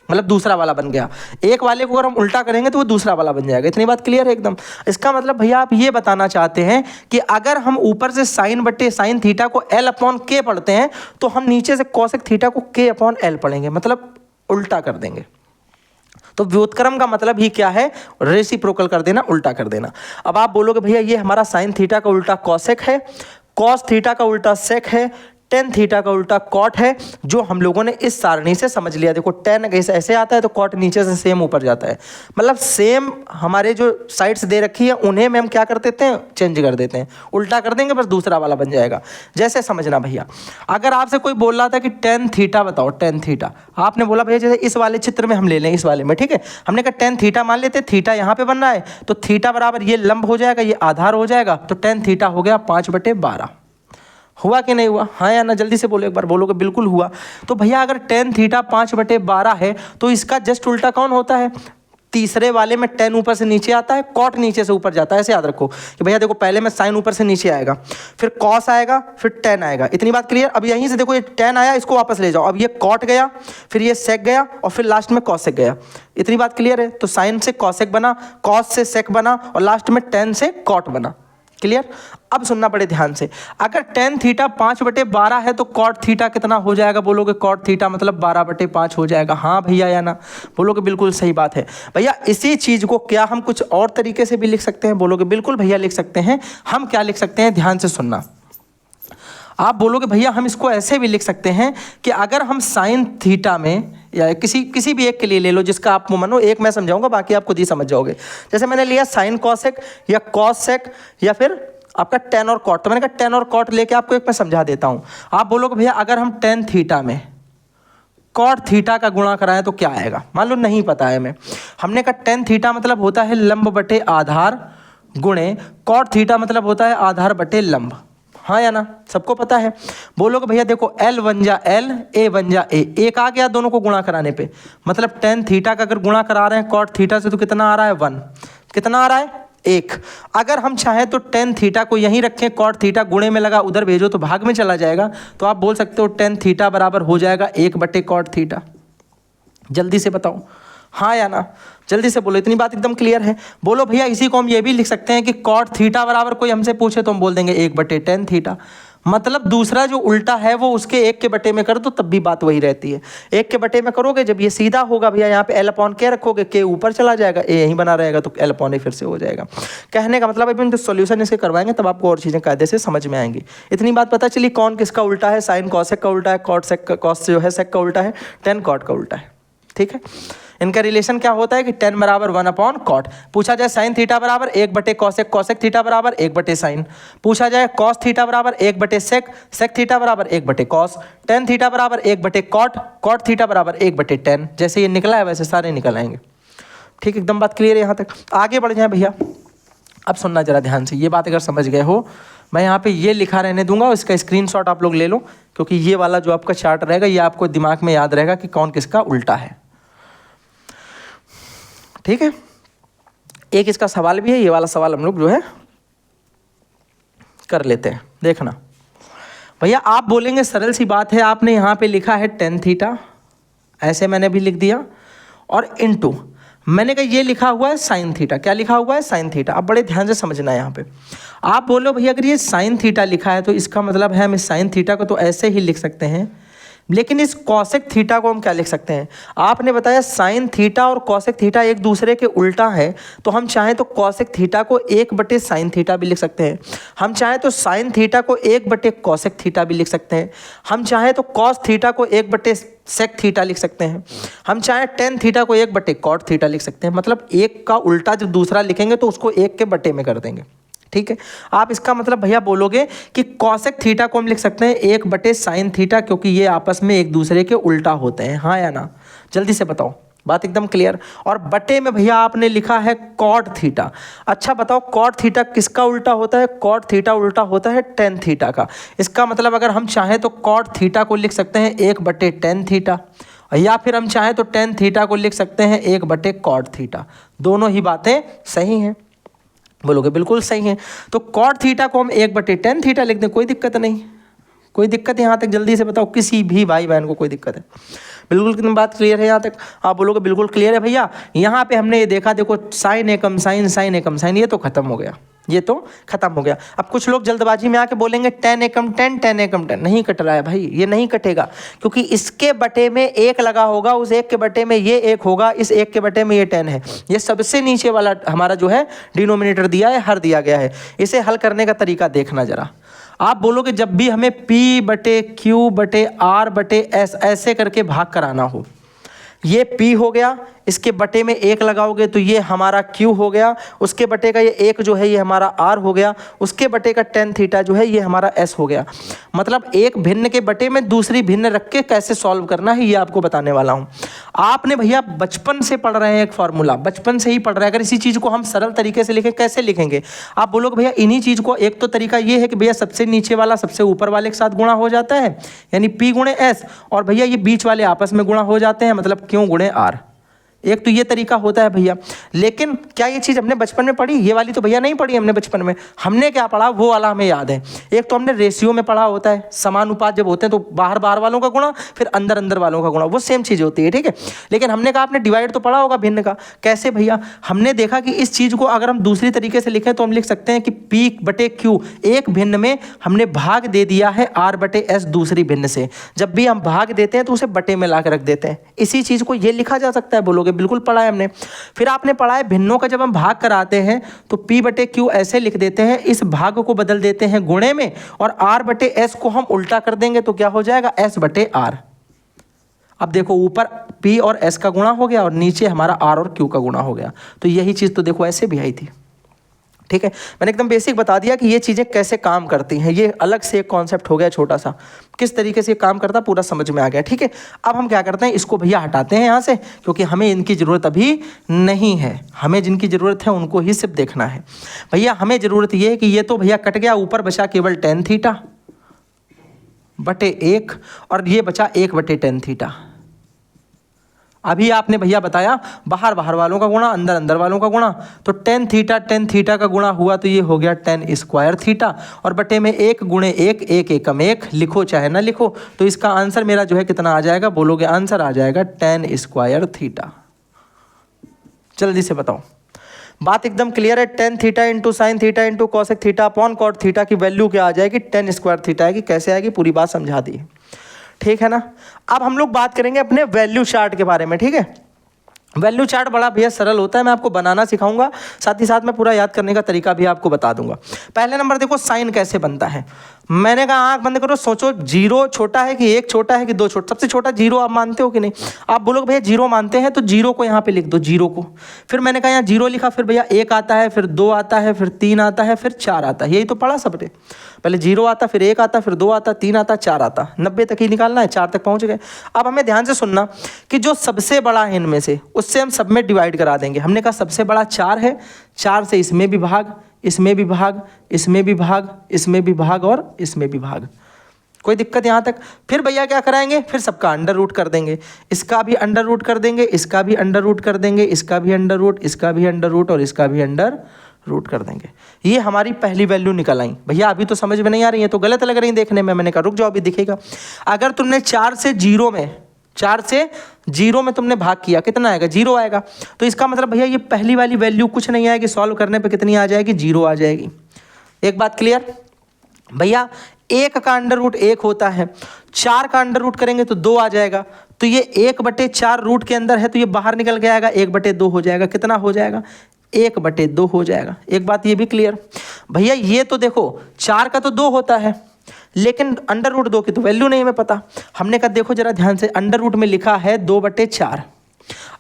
मतलब दूसरा वाला बन गया। एक वाले को अगर हम उल्टा करेंगे तो वो दूसरा वाला बन जाएगा। इतनी बात क्लियर है एकदम? इसका मतलब भैया आप ये बताना चाहते हैं कि अगर हम ऊपर से साइन थीटा को L/K पढ़ते हैं तो हम नीचे से कॉसेक थीटा को K/L पढ़ेंगे, मतलब उल्टा कर देंगे। तो व्युत्क्रम का मतलब ही क्या है? रेसिप्रोकल कर देना, उल्टा कर देना। अब आप बोलोगे भैया ये हमारा साइन थीटा का उल्टा कॉसेक है, कॉस थीटा का उल्टा सेक है, टेन थीटा का उल्टा कॉट है, जो हम लोगों ने इस सारणी से समझ लिया। देखो टेन ऐसे आता है तो कॉट नीचे से सेम ऊपर जाता है, मतलब सेम हमारे जो साइड्स दे रखी है उन्हें में हम क्या कर देते हैं, चेंज कर देते हैं, उल्टा कर देंगे, बस दूसरा वाला बन जाएगा। जैसे समझना भैया, अगर आपसे कोई बोल रहा था कि टेन थीटा बताओ, टेन थीटा, आपने बोला भैया जैसे इस वाले चित्र में हम ले लें, इस वाले में, ठीक है, हमने कहा टेन थीटा मान लेते, थीटा यहाँ पे बन रहा है तो थीटा बराबर ये लंब हो जाएगा, ये आधार हो जाएगा, तो टेन थीटा हो गया 5/12। हुआ कि नहीं हुआ, हाँ या ना, जल्दी से बोलो, एक बार बोलोगे बिल्कुल हुआ। तो भैया अगर टेन थीटा 5/12 है तो इसका जस्ट उल्टा कौन होता है, तीसरे वाले में टेन ऊपर से नीचे आता है, कॉट नीचे से ऊपर जाता है। ऐसे याद रखो कि भैया देखो पहले में साइन ऊपर से नीचे आएगा, फिर कॉस आएगा, फिर टेन आएगा। इतनी बात क्लियर। अब यहीं से देखो ये टेन आया, इसको वापस ले जाओ, अब ये कॉट गया, फिर ये सेक गया और फिर लास्ट में कॉसेक गया। इतनी बात क्लियर है। तो साइन से कॉसेक बना, कॉस से सेक बना और लास्ट में टेन से कॉट बना। क्लियर। अब सुनना बड़े ध्यान से, अगर टेन थीटा 5/12 है तो कॉट थीटा कितना हो जाएगा, बोलोगे कॉट थीटा मतलब 12/5 हो जाएगा। हाँ भैया या ना, बोलोगे बिल्कुल सही बात है। भैया इसी चीज को क्या हम कुछ और तरीके से भी लिख सकते हैं, बोलोगे बिल्कुल भैया लिख सकते हैं। हम क्या लिख सकते हैं, ध्यान से सुनना। आप बोलोगे भैया हम इसको ऐसे भी लिख सकते हैं कि अगर हम साइन थीटा में, या किसी भी एक के लिए ले लो जिसका आप मानो, एक मैं समझाऊंगा बाकी आप खुद ही समझ जाओगे। जैसे मैंने लिया साइन कॉसेक या कॉस सेक या फिर आपका टेन और कॉट, तो मैंने कहा टेन और कॉट लेके आपको एक मैं समझा देता हूं। आप बोलोगे भैया अगर हम टेन थीटा में कॉट थीटा का गुणा कराएं तो क्या आएगा, मान लो नहीं पता है हमें। हमने कहा टेन थीटा मतलब होता है लंब बटे आधार गुणे कॉट थीटा मतलब होता है आधार बटे लंब। हाँ या ना, सबको पता है। बोलोगे भैया देखो L बन जा L, A बन जा A, एक आ गया दोनों को गुणा कराने पे, मतलब टेन थीटा का अगर गुणा करा रहे हैं कॉट थीटा से तो कितना आ रहा है 1, कितना आ रहा है 1। अगर हम चाहें तो टेन थीटा को यहीं रखें, कॉट थीटा गुणे में लगा उधर भेजो तो भाग में चला जाएगा, तो आप बोल सकते हो टेन थीटा बराबर हो जाएगा 1/कॉट थीटा। जल्दी से बताओ हाँ या ना, जल्दी से बोलो, इतनी बात एकदम क्लियर है। बोलो भैया इसी को हम ये भी लिख सकते हैं कि कॉट थीटा बराबर कोई हमसे पूछे तो हम बोल देंगे 1/tan थीटा, मतलब दूसरा जो उल्टा है वो उसके 1 के बटे में कर दो तब भी बात वही रहती है। 1 के बटे में करोगे जब ये सीधा होगा भैया, यहाँ पे L/K रखोगे, K ऊपर चला जाएगा, A यहीं बना रहेगा तो L/A फिर से हो जाएगा। कहने का मतलब अभी जो सोल्यूशन इसके करवाएंगे तब आपको और चीज़ें कायदे से समझ में आएंगी। इतनी बात पता चली कौन किसका उल्टा है, साइन कॉसेक का उल्टा है, कॉट सेक कॉस जो है सेक का उल्टा है, टेन कॉट का उल्टा है। ठीक है, इनका रिलेशन क्या होता है कि टेन बराबर 1/कॉट। पूछा जाए साइन थीटा बराबर 1/कॉसेक, कॉसेक थीटा बराबर 1/साइन। पूछा जाए कॉस थीटा बराबर 1/सेक, सेक थीटा बराबर 1/कॉस। टेन थीटा बराबर 1/कॉट, कॉट थीटा बराबर 1/tan। जैसे ये निकला है वैसे सारे निकल आएंगे। ठीक, एकदम बात क्लियर है यहाँ तक। आगे बढ़ जाए भैया, अब सुनना जरा ध्यान से, ये बात अगर समझ गए हो, मैं यहाँ पे ये लिखा रहने दूंगा, इसका स्क्रीनशॉट आप लोग ले लो, क्योंकि ये वाला जो आपका चार्ट रहेगा ये आपको दिमाग में याद रहेगा कि कौन किसका उल्टा है। ठीक है, एक इसका सवाल भी है, ये वाला सवाल हम लोग जो है कर लेते हैं। देखना भैया, आप बोलेंगे सरल सी बात है, आपने यहाँ पे लिखा है टेन थीटा, ऐसे मैंने भी लिख दिया, और इनटू मैंने कहा ये लिखा हुआ है साइन थीटा। क्या लिखा हुआ है, साइन थीटा। अब बड़े ध्यान से समझना है यहाँ पे। आप बोलो भैया अगर ये साइन थीटा लिखा है तो इसका मतलब है हम इस साइन थीटा को तो ऐसे ही लिख सकते हैं, लेकिन इस कॉसेक थीटा को हम क्या लिख सकते हैं। आपने बताया साइन थीटा और कॉसेक थीटा एक दूसरे के उल्टा है, तो हम चाहें तो कॉसेक थीटा को 1/साइन थीटा भी लिख सकते हैं, हम चाहें तो साइन थीटा को 1/कॉसेक थीटा भी लिख सकते हैं, हम चाहें तो कॉस थीटा को 1/सेक थीटा लिख सकते हैं, हम चाहें टेन थीटा को 1/कॉट थीटा लिख सकते हैं। मतलब एक का उल्टा जब दूसरा लिखेंगे तो उसको 1 के बटे में कर देंगे। ठीक है, आप इसका मतलब भैया बोलोगे कि कॉसेक थीटा को हम लिख सकते हैं 1/साइन थीटा, क्योंकि ये आपस में एक दूसरे के उल्टा होते हैं। हाँ या ना, जल्दी से बताओ, बात एकदम क्लियर। और बटे में भैया आपने लिखा है कॉट थीटा। अच्छा बताओ कॉट थीटा किसका उल्टा होता है, कॉट थीटा उल्टा होता है टेन थीटा का। इसका मतलब अगर हम चाहें तो कॉट थीटा को लिख सकते हैं 1/tan थीटा, या फिर हम चाहें तो टेन थीटा को लिख सकते हैं 1/कॉट थीटा। दोनों ही बातें सही हैं, बोलोगे बिल्कुल सही है। तो कॉट थीटा को हम 1/tan थीटा लिख दें, कोई दिक्कत नहीं, कोई दिक्कत यहाँ तक जल्दी से बताओ, किसी भी भाई बहन को कोई दिक्कत है? बिल्कुल कितनी बात क्लियर है यहाँ तक? आप बोलोगे बिल्कुल क्लियर है भैया। यहाँ पे हमने ये देखा, देखो साइन एकम साइन, साइन एकम साइन, ये तो खत्म हो गया, ये तो खत्म हो गया। अब कुछ लोग जल्दबाजी में आके बोलेंगे टेन एकम टेन, टेन एकम टेन। नहीं कट रहा है भाई, ये नहीं कटेगा, क्योंकि इसके बटे में 1 लगा होगा, उस 1 के बटे में ये 1 होगा, इस 1 के बटे में ये 10 है। ये सबसे नीचे वाला हमारा जो है डिनोमिनेटर दिया है, हर दिया गया है। इसे हल करने का तरीका देखना जरा। आप बोलोगे जब भी हमें P/Q/R/S ऐसे करके भाग कराना हो, ये P हो गया, इसके बटे में 1 लगाओगे तो ये हमारा Q हो गया, उसके बटे का ये 1 जो है ये हमारा R हो गया, उसके बटे का tan थीटा जो है ये हमारा S हो गया। मतलब एक भिन्न के बटे में दूसरी भिन्न रख के कैसे सॉल्व करना है ये आपको बताने वाला हूँ। आपने भैया बचपन से पढ़ रहे हैं एक फॉर्मूला, बचपन से ही पढ़ रहे हैं। अगर इसी चीज़ को हम सरल तरीके से लिखें कैसे लिखेंगे? आप बोलोगे भैया इन्हीं चीज़ को, एक तो तरीका ये है कि भैया सबसे नीचे वाला सबसे ऊपर वाले के साथ गुणा हो जाता है, यानी P गुणे S, और भैया ये बीच वाले आपस में गुणा हो जाते हैं, मतलब Q गुणे R। एक तो ये तरीका होता है भैया। लेकिन क्या ये चीज़ हमने बचपन में पढ़ी? ये वाली तो भैया नहीं पढ़ी हमने बचपन में। हमने क्या पढ़ा वो वाला हमें याद है। एक तो हमने रेशियो में पढ़ा होता है, समानुपात जब होते हैं तो बाहर बाहर वालों का गुणा फिर अंदर अंदर वालों का गुणा, वो सेम चीज़ होती है, ठीक है। लेकिन हमने कहा आपने डिवाइड तो पढ़ा होगा भिन्न का। कैसे भैया? हमने देखा कि इस चीज़ को अगर हम दूसरी तरीके से लिखें तो हम लिख सकते हैं कि P/Q एक भिन्न में हमने भाग दे दिया है R/S दूसरी भिन्न से। जब भी हम भाग देते हैं तो उसे बटे में ला के रख देते हैं। इसी चीज़ को ये लिखा जा सकता है, बोलोगे बिल्कुल पढ़ा है हमने। फिर आपने पढ़ा है भिन्नों का जब हम भाग कराते हैं तो P/Q ऐसे लिख देते हैं, इस भाग को बदल देते हैं गुणे में, और R/S को हम उल्टा कर देंगे तो क्या हो जाएगा? S/R। अब देखो ऊपर P और S का गुणा हो गया और नीचे हमारा R और Q का गुणा हो गया। तो यही चीज़ तो देखो ऐसे भी आई थी, ठीक है। मैंने एकदम बेसिक बता दिया कि ये चीज़ें कैसे काम करती हैं। ये अलग से एक कॉन्सेप्ट हो गया छोटा सा, किस तरीके से ये काम करता पूरा समझ में आ गया, ठीक है। अब हम क्या करते हैं, इसको भैया हटाते हैं यहाँ से, क्योंकि हमें इनकी ज़रूरत अभी नहीं है। हमें जिनकी ज़रूरत है उनको ही सिर्फ देखना है। भैया हमें ज़रूरत ये है कि ये तो भैया कट गया, ऊपर बचा केवल tan थीटा बटे 1, और ये बचा 1/tan थीटा। अभी आपने भैया बताया बाहर बाहर वालों का गुणा अंदर अंदर वालों का गुणा, तो tan थीटा का गुणा हुआ तो ये हो गया tan स्क्वायर थीटा, और बटे में 1 गुणे 1, 1 एकम 1, लिखो चाहे ना लिखो। तो इसका आंसर मेरा जो है कितना आ जाएगा? बोलोगे आंसर आ जाएगा tan स्क्वायर थीटा। जल्दी से बताओ, बात एकदम क्लियर है। tan theta into sine theta into cosec theta upon cot theta की वैल्यू क्या आ जाएगी? tan स्क्वायर थीटा आएगी। कैसे आएगी पूरी बात समझा दी, ठीक है ना। अब हम लोग बात करेंगे अपने वैल्यू चार्ट के बारे में, ठीक है। वैल्यू चार्ट बड़ा भैया सरल होता है, मैं आपको बनाना सिखाऊंगा, साथ ही साथ मैं पूरा याद करने का तरीका भी आपको बता दूंगा। पहले नंबर देखो साइन कैसे बनता है। मैंने कहा आंख बंद करो, सोचो 0 छोटा है कि 1 छोटा है कि 2 छोटा? सबसे छोटा 0 आप मानते हो कि नहीं? आप बोलोगे भैया 0 मानते हैं, तो 0 को यहाँ पे लिख दो, 0 को। फिर मैंने कहा यहाँ 0 लिखा, फिर भैया 1 आता है, फिर 2 आता है, फिर 3 आता है, फिर 4 आता है। यही तो पढ़ा सबने। पहले 0 आता, फिर 1 आता, फिर 2 आता, 3 आता, 4 आता। 90 तक ही निकालना है, 4 तक पहुँच गए। अब हमें ध्यान से सुनना कि जो सबसे बड़ा है इनमें से, उससे हम सब में डिवाइड करा देंगे। हमने कहा सबसे बड़ा 4 है, 4 से इसमें भी भाग, इसमें भी भाग, इसमें भी भाग, इसमें भी भाग और इसमें भी भाग। कोई दिक्कत यहाँ तक? फिर भैया क्या कराएंगे? फिर सबका अंडर रूट कर देंगे, इसका भी अंडर रूट कर देंगे, इसका भी अंडर रूट कर देंगे, इसका भी अंडर रूट, इसका भी अंडर रूट और इसका भी अंडर रूट कर देंगे। ये हमारी पहली वैल्यू निकल आई। भैया अभी तो समझ में नहीं आ रही है, तो गलत लग रही है देखने में। मैंने कहा रुक जाओ, अभी दिखेगा। अगर तुमने 4 से 0 में तुमने भाग किया, कितना आएगा? 0 आएगा। तो इसका मतलब भैया ये पहली वाली वैल्यू कुछ नहीं आएगी, सॉल्व करने पे कितनी आ जाएगी? 0 आ जाएगी। एक बात क्लियर भैया? 1 का अंडर रूट 1 होता है, 4 का अंडर रूट करेंगे तो 2 आ जाएगा। तो ये 1/4 रूट के अंदर है, तो ये बाहर निकल के आएगा, 1/2 हो जाएगा। कितना हो जाएगा? 1/2 हो जाएगा। एक बात ये भी क्लियर भैया, ये तो देखो 4 का तो 2 होता है, लेकिन अंडर रूट 2 की तो वैल्यू नहीं हमें पता। हमने कहा देखो जरा ध्यान से, अंडर रूट में लिखा है 2/4।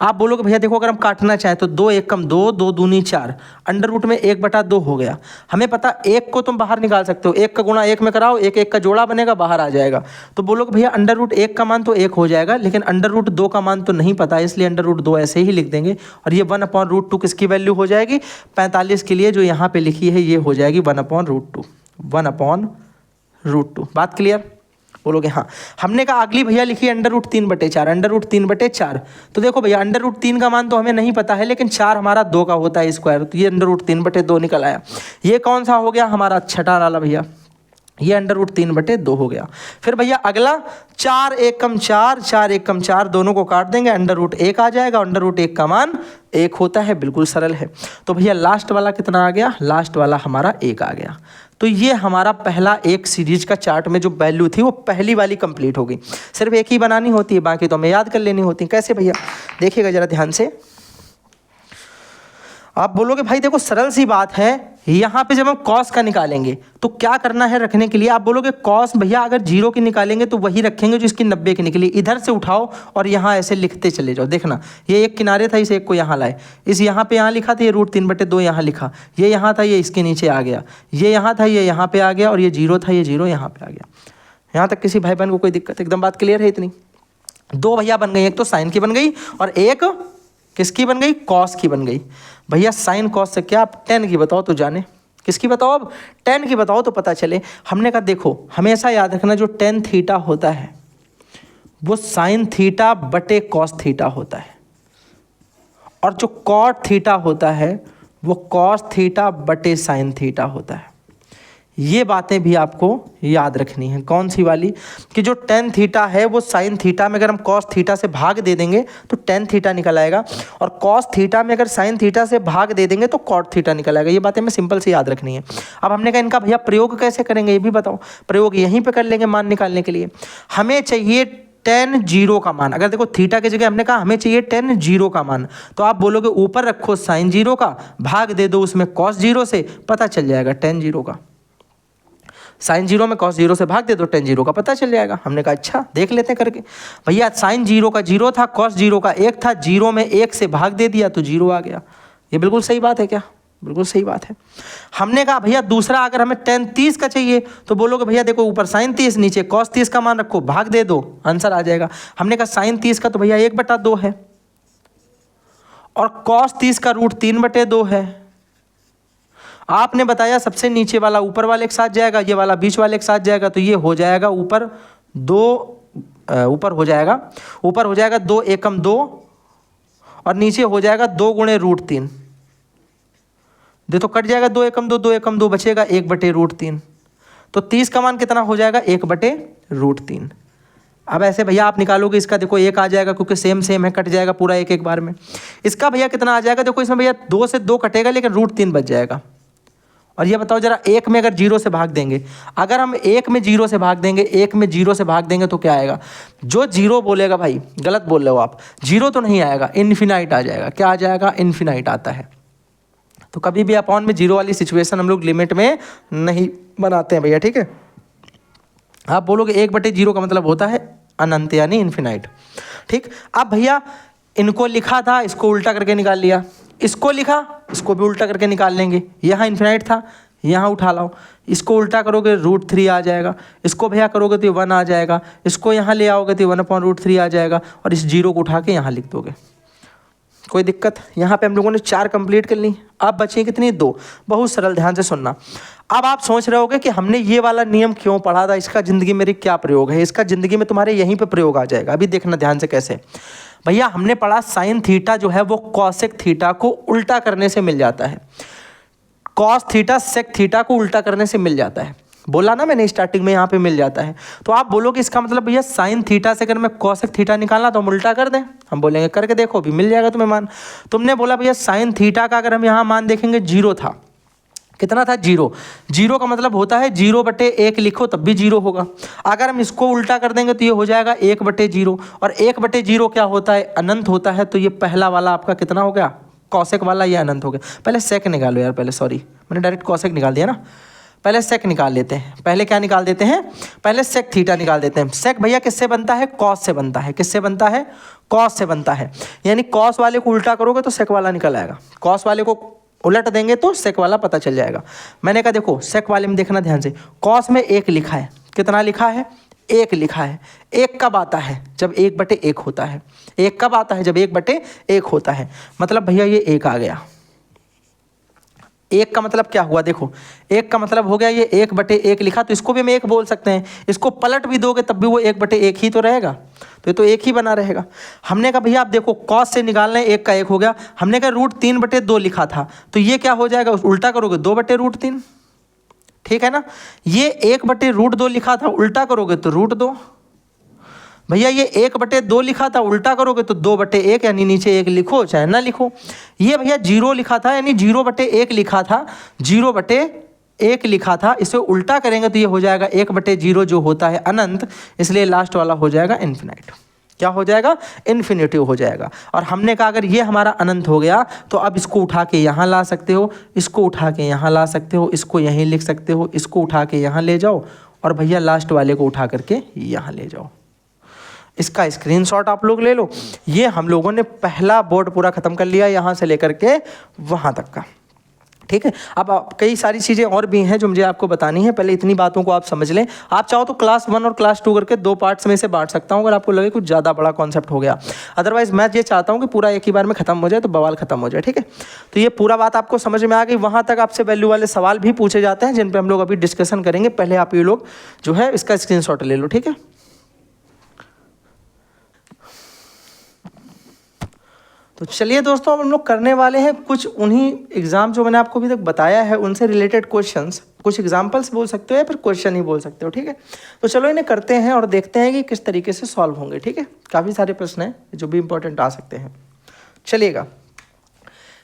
आप बोलोगे भैया देखो अगर हम काटना चाहें तो 2 एकम 2, 2 दूनी 4, अंडर रूट में 1/2 हो गया। हमें पता 1 को तुम बाहर निकाल सकते हो, 1 का गुणा 1 में कराओ, 1 1 का जोड़ा बनेगा, बाहर आ जाएगा। तो बोलोगे भैया अंडर रूट 1 का मान तो 1 हो जाएगा, लेकिन अंडर रूट 2 का मान तो नहीं पता, इसलिए अंडर रूट 2 ऐसे ही लिख देंगे। और ये 1/√2 किसकी वैल्यू हो जाएगी? 45 के लिए जो यहाँ पे लिखी है ये हो जाएगी 1/√2, 1/√2। बात क्लियर? बोलोगे हाँ। हमने कहा अगली भैया लिखी अंडर रूट 3/4, अंडर रूट 3/4। तो देखो भैया अंडर रूट 3 का मान तो हमें नहीं पता है, लेकिन 4 हमारा 2 का होता है स्क्वायर, तो ये अंडर रूट 3/2 निकल आया। ये कौन सा हो गया? हमारा छठा वाला भैया, ये अंडर रूट 3/2 हो गया। फिर भैया अगला 4 एकम 4, 4 एकम 4, दोनों को काट देंगे, अंडर रूट 1 आ जाएगा। अंडर रूट 1 का मान 1 होता है, बिल्कुल सरल है। तो भैया लास्ट वाला कितना आ गया? लास्ट वाला हमारा 1 आ गया। तो ये हमारा पहला एक सीरीज का चार्ट में जो वैल्यू थी वो पहली वाली कंप्लीट हो गई। सिर्फ एक ही बनानी होती है, बाकी तो हमें याद कर लेनी होती है। कैसे भैया? देखिएगा जरा ध्यान से। आप बोलोगे भाई देखो सरल सी बात है, यहाँ पे जब हम कॉस का निकालेंगे तो क्या करना है रखने के लिए, आप बोलोगे कॉस भैया अगर 0 की निकालेंगे तो वही रखेंगे जो इसकी 90 की निकली, इधर से उठाओ और यहाँ ऐसे लिखते चले जाओ। देखना ये एक किनारे था, इस एक को यहाँ लाए, इस यहाँ पे यहाँ लिखा था, ये √3/2 यहाँ लिखा, ये यहाँ था, ये इसके नीचे आ गया, ये यहाँ था, ये यहाँ पे आ गया, और ये 0 था, ये 0 यहाँ पे आ गया। यहाँ तक किसी भाई बहन को कोई दिक्कत, एकदम बात क्लियर है इतनी। दो भैया बन गई, एक तो साइन की बन गई और एक किसकी बन गई, कॉस की बन गई। भैया साइन कॉस से क्या, आप tan की बताओ तो जाने, किसकी बताओ, अब tan की बताओ तो पता चले। हमने कहा देखो हमेशा याद रखना जो tan थीटा होता है वो sin थीटा बटे cos थीटा होता है, और जो cot थीटा होता है वो cos थीटा बटे sin थीटा होता है। ये बातें भी आपको याद रखनी है। कौन सी वाली, कि जो tan थीटा है वो sin थीटा में अगर हम cos थीटा से भाग दे देंगे तो tan थीटा निकल आएगा, और cos थीटा में अगर sin थीटा से भाग दे देंगे तो cot थीटा निकल आएगा। ये बातें हमें सिंपल से याद रखनी है। अब हमने कहा इनका भैया प्रयोग कैसे करेंगे ये भी बताओ। प्रयोग यहीं पे कर लेंगे मान निकालने के लिए। हमें चाहिए tan 0 का मान, अगर देखो थीटा की जगह हमने कहा हमें चाहिए tan 0 का मान, तो आप बोलोगे ऊपर रखो sin 0 का, भाग दे दो उसमें cos 0 से, पता चल जाएगा tan 0 का। sin 0 में cos 0 से भाग दे दो, tan 0 का पता चल जाएगा। हमने कहा अच्छा देख लेते हैं करके। भैया sin 0 का 0 था, cos 0 का 1 था, 0 में 1 से भाग दे दिया तो 0 आ गया। ये बिल्कुल सही बात है क्या, बिल्कुल सही बात है। हमने कहा भैया दूसरा अगर हमें tan 30 का चाहिए तो बोलोगे भैया देखो ऊपर sin 30 नीचे cos 30 का मान रखो, भाग दे दो, आंसर आ जाएगा। हमने कहा sin 30 का तो भैया 1/2 है, और cos 30 का √3/2 है। आपने बताया सबसे नीचे वाला ऊपर वाले के साथ जाएगा, ये वाला बीच वाले के साथ जाएगा, तो ये हो जाएगा ऊपर 2 एकम 2 और नीचे हो जाएगा 2 गुणे √3। देखो कट जाएगा 2 एकम 2, 2 एकम 2 बचेगा 1/√3। तो 30 का मान कितना हो जाएगा 1/√3। अब ऐसे भैया आप निकालोगे इसका, देखो 1 आ जाएगा क्योंकि सेम है, कट जाएगा पूरा एक बार में। इसका भैया कितना आ जाएगा, देखो इसमें भैया 2 से 2 कटेगा लेकिन √3 बच जाएगा। और ये बताओ जरा 1 में अगर 0 से भाग देंगे, अगर हम 1 में 0 से भाग देंगे, 1 में 0 से भाग देंगे तो क्या आएगा, जो 0 बोलेगा भाई गलत बोल रहे हो आप, 0 तो नहीं आएगा, इन्फिनाइट आ जाएगा। क्या आ जाएगा, इन्फिनाइट आता है। तो कभी भी अपॉन में 0 वाली सिचुएशन हम लोग लिमिट में नहीं बनाते हैं भैया, ठीक है। आप बोलोगे 1/0 का मतलब होता है अनंत यानी इन्फिनाइट, ठीक। अब भैया इनको लिखा था, इसको उल्टा करके निकाल लिया, इसको लिखा, इसको भी उल्टा करके निकाल लेंगे। यहाँ इन्फिनाइट था, यहाँ उठा लाओ, इसको उल्टा करोगे √3 आ जाएगा, इसको भैया करोगे तो 1 आ जाएगा, इसको यहाँ ले आओगे तो 1/√3 आ जाएगा, और इस 0 को उठा के यहाँ लिख दोगे। कोई दिक्कत, यहाँ पे हम लोगों ने 4 कंप्लीट कर ली। अब बची कितनी, 2। बहुत सरल, ध्यान से सुनना। अब आप सोच रहे होगे कि हमने ये वाला नियम क्यों पढ़ा था, इसका ज़िंदगी मेरी क्या प्रयोग है। इसका ज़िंदगी में तुम्हारे यहीं पे प्रयोग आ जाएगा। अभी देखना ध्यान से कैसे। भैया हमने पढ़ा साइन थीटा जो है वो कॉसेक थीटा को उल्टा करने से मिल जाता है, कॉस थीटा सेक थीटा को उल्टा करने से मिल जाता है। बोला ना मैंने स्टार्टिंग में, यहाँ पे मिल जाता है। तो आप बोलोगे इसका मतलब भैया साइन थीटा से अगर मैं कॉसेक थीटा निकालना तो हम उल्टा कर दें। हम बोलेंगे करके देखो, भी मिल जाएगा तुम्हें मान। तुमने बोला भैया साइन थीटा का अगर हम यहाँ मान देखेंगे 0 था, कितना था 0। 0 का मतलब होता है 0/1 लिखो तब भी 0 होगा। अगर हम इसको उल्टा कर देंगे तो ये हो जाएगा 1/0, और 1/0 क्या होता है, अनंत होता है। तो ये पहला वाला आपका कितना हो गया, कॉसेक वाला, ये अनंत हो गया। पहले सेक निकालो यार, पहले सॉरी मैंने डायरेक्ट कॉसेक निकाल दिया ना, पहले सेक निकाल लेते हैं। पहले क्या निकाल देते हैं, पहले सेक थीटा निकाल देते हैं। सेक भैया किससे बनता है, कॉस से बनता है। किससे बनता है, कॉस से बनता है। यानी कॉस वाले को उल्टा करोगे तो सेक वाला निकल आएगा, कॉस वाले को उलट देंगे तो सेक वाला पता चल जाएगा। मैंने कहा देखो सेक वाले में देखना ध्यान से, कॉस में 1 लिखा है, कितना लिखा है, 1 लिखा है। 1 कब आता है, जब 1/1 होता है। 1 कब आता है, जब 1/1 होता है। मतलब भैया ये 1 आ गया। 1 का मतलब क्या हुआ, देखो 1 का मतलब हो गया ये 1/1 लिखा, तो इसको भी हम 1 बोल सकते हैं। इसको पलट भी दोगे तब भी वो 1/1 ही तो रहेगा, तो ये तो 1 ही बना रहेगा। हमने कहा भैया आप देखो कॉस से निकालना है, 1 का 1 हो गया। हमने कहा √3/2 लिखा था, तो ये क्या हो जाएगा, उल्टा करोगे 2/√3, ठीक है ना। ये 1/√2 लिखा था, उल्टा करोगे तो √2। भैया ये 1/2 लिखा था, उल्टा करोगे तो 2/1, यानी नीचे 1 लिखो चाहे ना लिखो। ये भैया 0 लिखा था, यानी 0/1 लिखा था, 0/1 लिखा था, इसे उल्टा करेंगे तो ये हो जाएगा 1/0 जो होता है अनंत, इसलिए लास्ट वाला हो जाएगा इन्फिनाइट। क्या हो जाएगा, इन्फिनिटिव हो जाएगा। और हमने कहा अगर ये हमारा अनंत हो गया तो अब इसको उठा के यहाँ ला सकते हो, इसको उठा के यहाँ ला सकते हो, इसको यहीं लिख सकते हो, इसको उठा के यहाँ ले जाओ और भैया लास्ट वाले को उठा करके यहाँ ले जाओ। इसका स्क्रीनशॉट आप लोग ले लो। ये हम लोगों ने पहला बोर्ड पूरा खत्म कर लिया यहाँ से लेकर के वहाँ तक का, ठीक है। अब कई सारी चीज़ें और भी हैं जो मुझे आपको बतानी है, पहले इतनी बातों को आप समझ लें। आप चाहो तो क्लास 1 और क्लास 2 करके 2 पार्ट्स में से बांट सकता हूँ अगर आपको लगे कुछ ज़्यादा बड़ा कॉन्सेप्ट हो गया। अदरवाइज मैं ये चाहता हूँ कि पूरा एक ही बार में खत्म हो जाए तो बवाल खत्म हो जाए, ठीक है। तो ये पूरा बात आपको समझ में आ गई। वहाँ तक आपसे वैल्यू वाले सवाल भी पूछे जाते हैं जिन पर हम लोग अभी डिस्कशन करेंगे। पहले आप ये लोग जो है इसका स्क्रीनशॉट ले लो, ठीक है। तो चलिए दोस्तों, अब हम लोग करने वाले हैं कुछ उन्हीं एग्जाम जो मैंने आपको अभी तक बताया है उनसे रिलेटेड क्वेश्चंस, कुछ एग्जांपल्स बोल सकते हो या फिर क्वेश्चन ही बोल सकते हो, ठीक है। तो चलो इन्हें करते हैं और देखते हैं कि किस तरीके से सॉल्व होंगे, ठीक है। काफ़ी सारे प्रश्न हैं जो भी इंपॉर्टेंट आ सकते हैं। चलिएगा,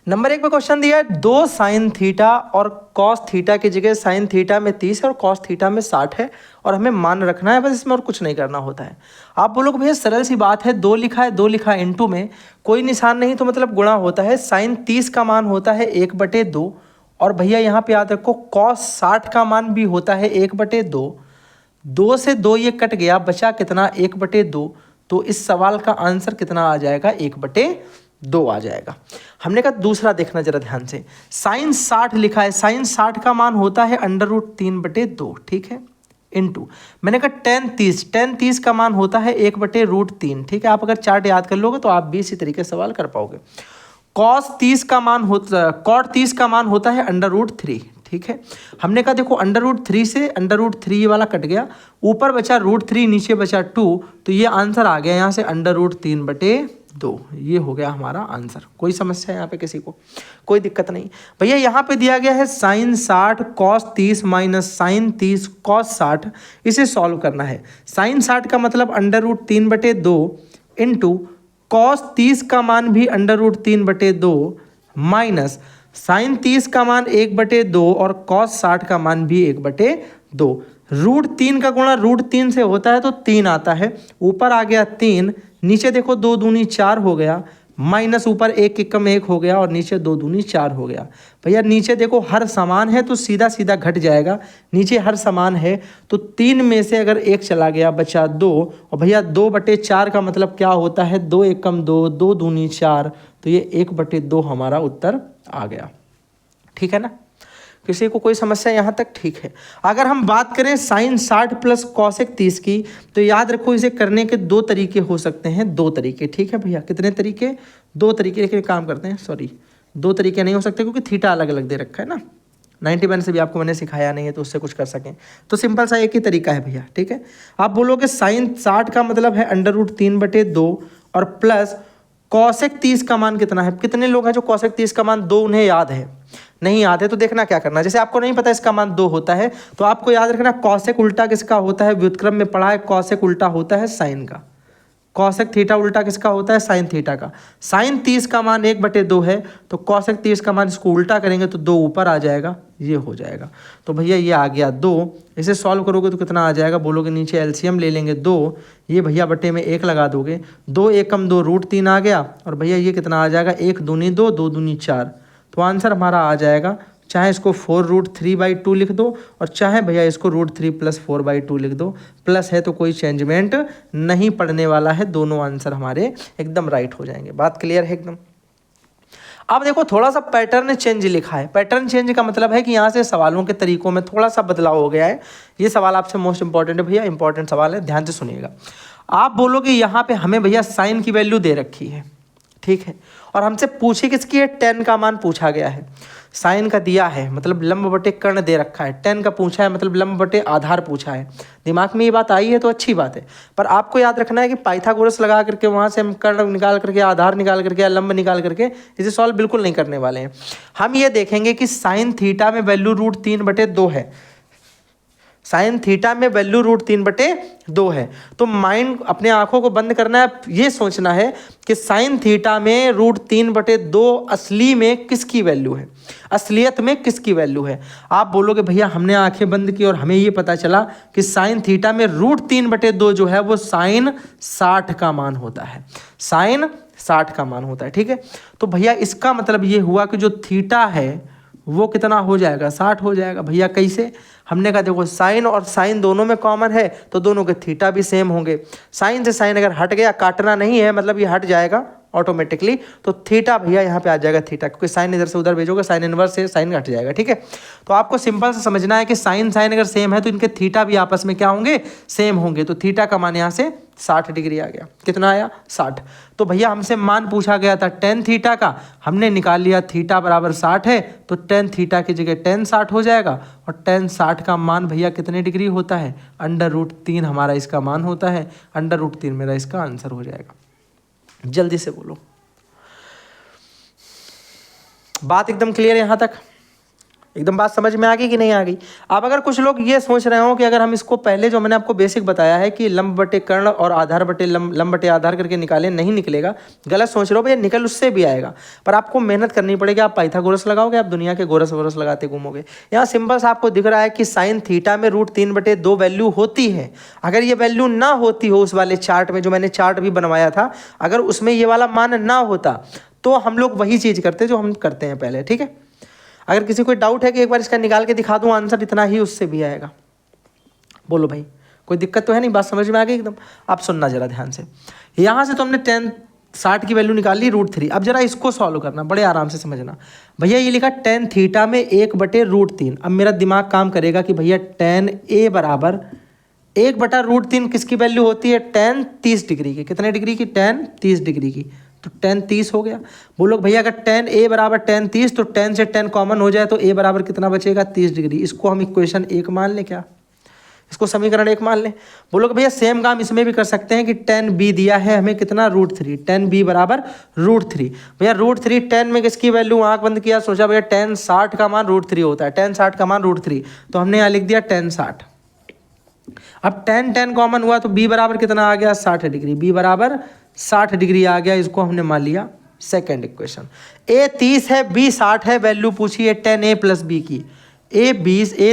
नंबर 1 में क्वेश्चन दिया है 2 साइन थीटा और कॉस थीटा की जगह साइन थीटा में 30 है और कॉस थीटा में 60 है और हमें मान रखना है, बस इसमें और कुछ नहीं करना होता है। आप बोलोगे भैया सरल सी बात है, 2 लिखा है, 2 लिखा है, इनटू में कोई निशान नहीं तो मतलब गुणा होता है। साइन 30 का मान होता है 1/2 और भैया यहाँ पे याद रखो कॉस 60 का मान भी होता है 1/2। 2 से 2 ये कट गया, बचा कितना 1/2। तो इस सवाल का आंसर कितना आ जाएगा, 1/2 आ जाएगा। हमने कहा दूसरा देखना जरा ध्यान से, साइन 60 लिखा है, साइन 60 का मान होता है √3/2, ठीक है, इनटू मैंने कहा tan 30 का मान होता है 1/√3, ठीक है। आप अगर चार्ट याद कर लोगे तो आप भी इसी तरीके से सवाल कर पाओगे। cos 30 का मान cot 30 का मान होता है √3, ठीक है। हमने कहा देखो √3 से √3 वाला कट गया, ऊपर बचा √3, नीचे बचा 2, तो ये आंसर आ गया यहाँ से √3/2। ये हो गया हमारा आंसर। कोई समस्या है यहाँ पे किसी को, कोई दिक्कत नहीं भैया। यहाँ पे दिया गया है sine 60 cos 30 minus sine 30 cos 60, इसे सॉल्व करना है। साइन 60 का मतलब √3/2 इंटू cos 30 का मान भी √3/2 माइनस साइन 30 का मान 1/2 और cos 60 का मान भी 1/2। √3 का गुणा √3 से होता है तो 3 आता है, ऊपर आ गया 3, नीचे देखो 2 दूनी 4 हो गया, माइनस ऊपर 1 एकम 1 हो गया और नीचे 2 दूनी 4 हो गया। भैया नीचे देखो हर समान है तो सीधा सीधा घट जाएगा, नीचे हर समान है तो 3 में से अगर 1 चला गया बचा 2, और भैया 2/4 का मतलब क्या होता है, 2 एकम 2, 2 दूनी 4, तो ये 1/2 हमारा उत्तर आ गया, ठीक है ना। किसी को कोई समस्या यहाँ तक, ठीक है। अगर हम बात करें साइन 60 प्लस कॉसेक 30 की, तो याद रखो इसे करने के 2 तरीके हो सकते हैं, 2 तरीके, ठीक है भैया। कितने तरीके, 2 तरीके। लेकिन काम करते हैं, सॉरी 2 तरीके नहीं हो सकते क्योंकि थीटा अलग अलग दे रखा है ना। 91 से भी आपको मैंने सिखाया नहीं है तो उससे कुछ कर सकें, तो सिंपल सा एक ही तरीका है भैया, ठीक है। आप बोलोगे साइन 60 का मतलब है √3/2 और प्लस कॉसेक 30 का मान कितना है। कितने लोग हैं जो कॉसेक 30 का मान 2 उन्हें याद है, नहीं याद है तो देखना क्या करना, जैसे आपको नहीं पता इसका मान 2 होता है तो आपको याद रखना कॉसेक उल्टा किसका होता है, व्युत्क्रम में पढ़ा है, कॉसेक उल्टा होता है साइन का, कॉसेक थीटा उल्टा किसका होता है, साइन थीटा का। साइन 30 का मान 1/2 है तो कॉसेक 30 का मान इसको उल्टा करेंगे तो 2 ऊपर आ जाएगा, ये हो जाएगा। तो भैया ये आ गया 2, इसे सॉल्व करोगे तो कितना आ जाएगा, बोलोगे नीचे एलसीएम ले लेंगे 2, ये भैया बटे में 1 लगा दोगे, 2 एकम 2 √3 आ गया और भैया ये कितना आ जाएगा, 1 दूनी 2, 2 दूनी 4, तो आंसर हमारा आ जाएगा, चाहे इसको 4√3/2 लिख दो और चाहे भैया इसको √3 + 4/2 लिख दो, प्लस है तो कोई चेंजमेंट नहीं पड़ने वाला है, दोनों आंसर हमारे एकदम राइट हो जाएंगे। बात क्लियर है एकदम। अब देखो थोड़ा सा पैटर्न चेंज लिखा है, पैटर्न चेंज का मतलब है कि यहाँ से सवालों के तरीकों में थोड़ा सा बदलाव हो गया है। ये सवाल आपसे मोस्ट इंपॉर्टेंट है भैया, इंपॉर्टेंट सवाल है, ध्यान से सुनिएगा। आप बोलोगे यहाँ पे हमें भैया साइन की वैल्यू दे रखी है, ठीक है, और हमसे पूछे किसकी है, tan का मान पूछा गया है। साइन का दिया है मतलब लंब बटे कर्ण दे रखा है, tan का पूछा है मतलब लंब बटे आधार पूछा है। दिमाग में ये बात आई है तो अच्छी बात है, पर आपको याद रखना है कि पाइथागोरस लगा करके वहाँ से हम कर्ण निकाल करके, आधार निकाल करके या लंब निकाल करके इसे सॉल्व बिल्कुल नहीं करने वाले हैं। हम ये देखेंगे कि साइन थीटा में वैल्यू √3/2 है, साइन थीटा में वैल्यू √3/2 है। तो माइंड अपने आंखों को बंद करना है, ये सोचना है कि साइन थीटा में √3/2 असली में किसकी वैल्यू है, असलियत में किसकी वैल्यू है। आप बोलोगे भैया हमने आंखें बंद की और हमें ये पता चला कि साइन थीटा में √3/2 जो है वो साइन 60 का मान होता है, साइन 60 का मान होता है। ठीक है, तो भैया इसका मतलब ये हुआ कि जो थीटा है वो कितना हो जाएगा, 60 हो जाएगा। भैया कैसे, हमने कहा देखो साइन और साइन दोनों में कॉमन है तो दोनों के थीटा भी सेम होंगे। साइन से साइन अगर हट गया, काटना नहीं है मतलब ये हट जाएगा ऑटोमेटिकली, तो थीटा भैया यहाँ पे आ जाएगा थीटा, क्योंकि साइन इधर से उधर भेजोगे साइन इनवर्स से साइन हट जाएगा। ठीक है, तो आपको सिंपल से समझना है कि साइन साइन अगर सेम है तो इनके थीटा भी आपस में क्या होंगे, सेम होंगे। तो थीटा का मान यहाँ से 60 डिग्री आ गया। कितना आया, 60। तो भैया हमसे मान पूछा गया था tan थीटा का, हमने निकाल लिया थीटा बराबर 60 है, तो tan थीटा की जगह tan 60 हो जाएगा। और tan 60 का मान भैया कितने डिग्री होता है, √3 हमारा इसका मान होता है। √3 मेरा इसका आंसर हो जाएगा। जल्दी से बोलो, बात एकदम क्लियर यहाँ तक, एकदम बात समझ में आ गई कि नहीं आ गई। अब अगर कुछ लोग ये सोच रहे हो कि अगर हम इसको पहले जो मैंने आपको बेसिक बताया है कि लंब बटे कर्ण और आधार बटे लंब बटे आधार करके निकाले, नहीं निकलेगा, गलत सोच रहे हो भैया, निकल उससे भी आएगा, पर आपको मेहनत करनी पड़ेगी। आप पाइथागोरस लगाओगे, आप दुनिया के गोरस वोरस लगाते घूमोगे। यहाँ सिंपल सा आपको दिख रहा है कि साइन थीटा में √3/2 वैल्यू होती है। अगर ये वैल्यू ना होती हो उस वाले चार्ट में, जो मैंने चार्ट भी बनवाया था, अगर उसमें ये वाला मान ना होता तो हम लोग वही चीज़ करते जो हम करते हैं पहले। ठीक है, अगर किसी को डाउट है कि एक बार इसका निकाल के दिखा दूं आंसर, इतना ही उससे भी आएगा। बोलो भाई, कोई दिक्कत तो है नहीं, बात समझ में आ गई एकदम। आप सुनना जरा ध्यान से, यहाँ से तो हमने tan 60 की वैल्यू निकाल ली √3। अब जरा इसको सॉल्व करना, बड़े आराम से समझना। भैया ये लिखा tan थीटा में 1/√3। अब मेरा दिमाग काम करेगा कि भैया tan A बराबर 1/√3 किसकी वैल्यू होती है, tan 30 डिग्री की। कितने डिग्री की, tan 30 डिग्री की, तो tan 30 हो गया। बोलो भैया अगर tan A बराबर tan 30, तो tan से tan कॉमन हो जाए तो A बराबर कितना बचेगा, 30 डिग्री। इसको हम इक्वेशन 1 मान लें, क्या इसको समीकरण 1 मान लें। बोलो कि भैया सेम काम इसमें भी कर सकते हैं कि tan B दिया है हमें कितना, √3, tan B बराबर √3। भैया √3 tan में किसकी वैल्यू, आंख बंद किया, सोचा भैया tan 60 का मान √3 होता है, tan 60 का मान √3, तो हमने यहाँ लिख दिया tan 60। अब tan कॉमन हुआ तो B बराबर कितना आ गया, 60 डिग्री। B बराबर 60 डिग्री आ गया, इसको हमने मान लिया सेकंड इक्वेशन। A 30 है, B 60 है, वैल्यू पूछी है tan A + B की। A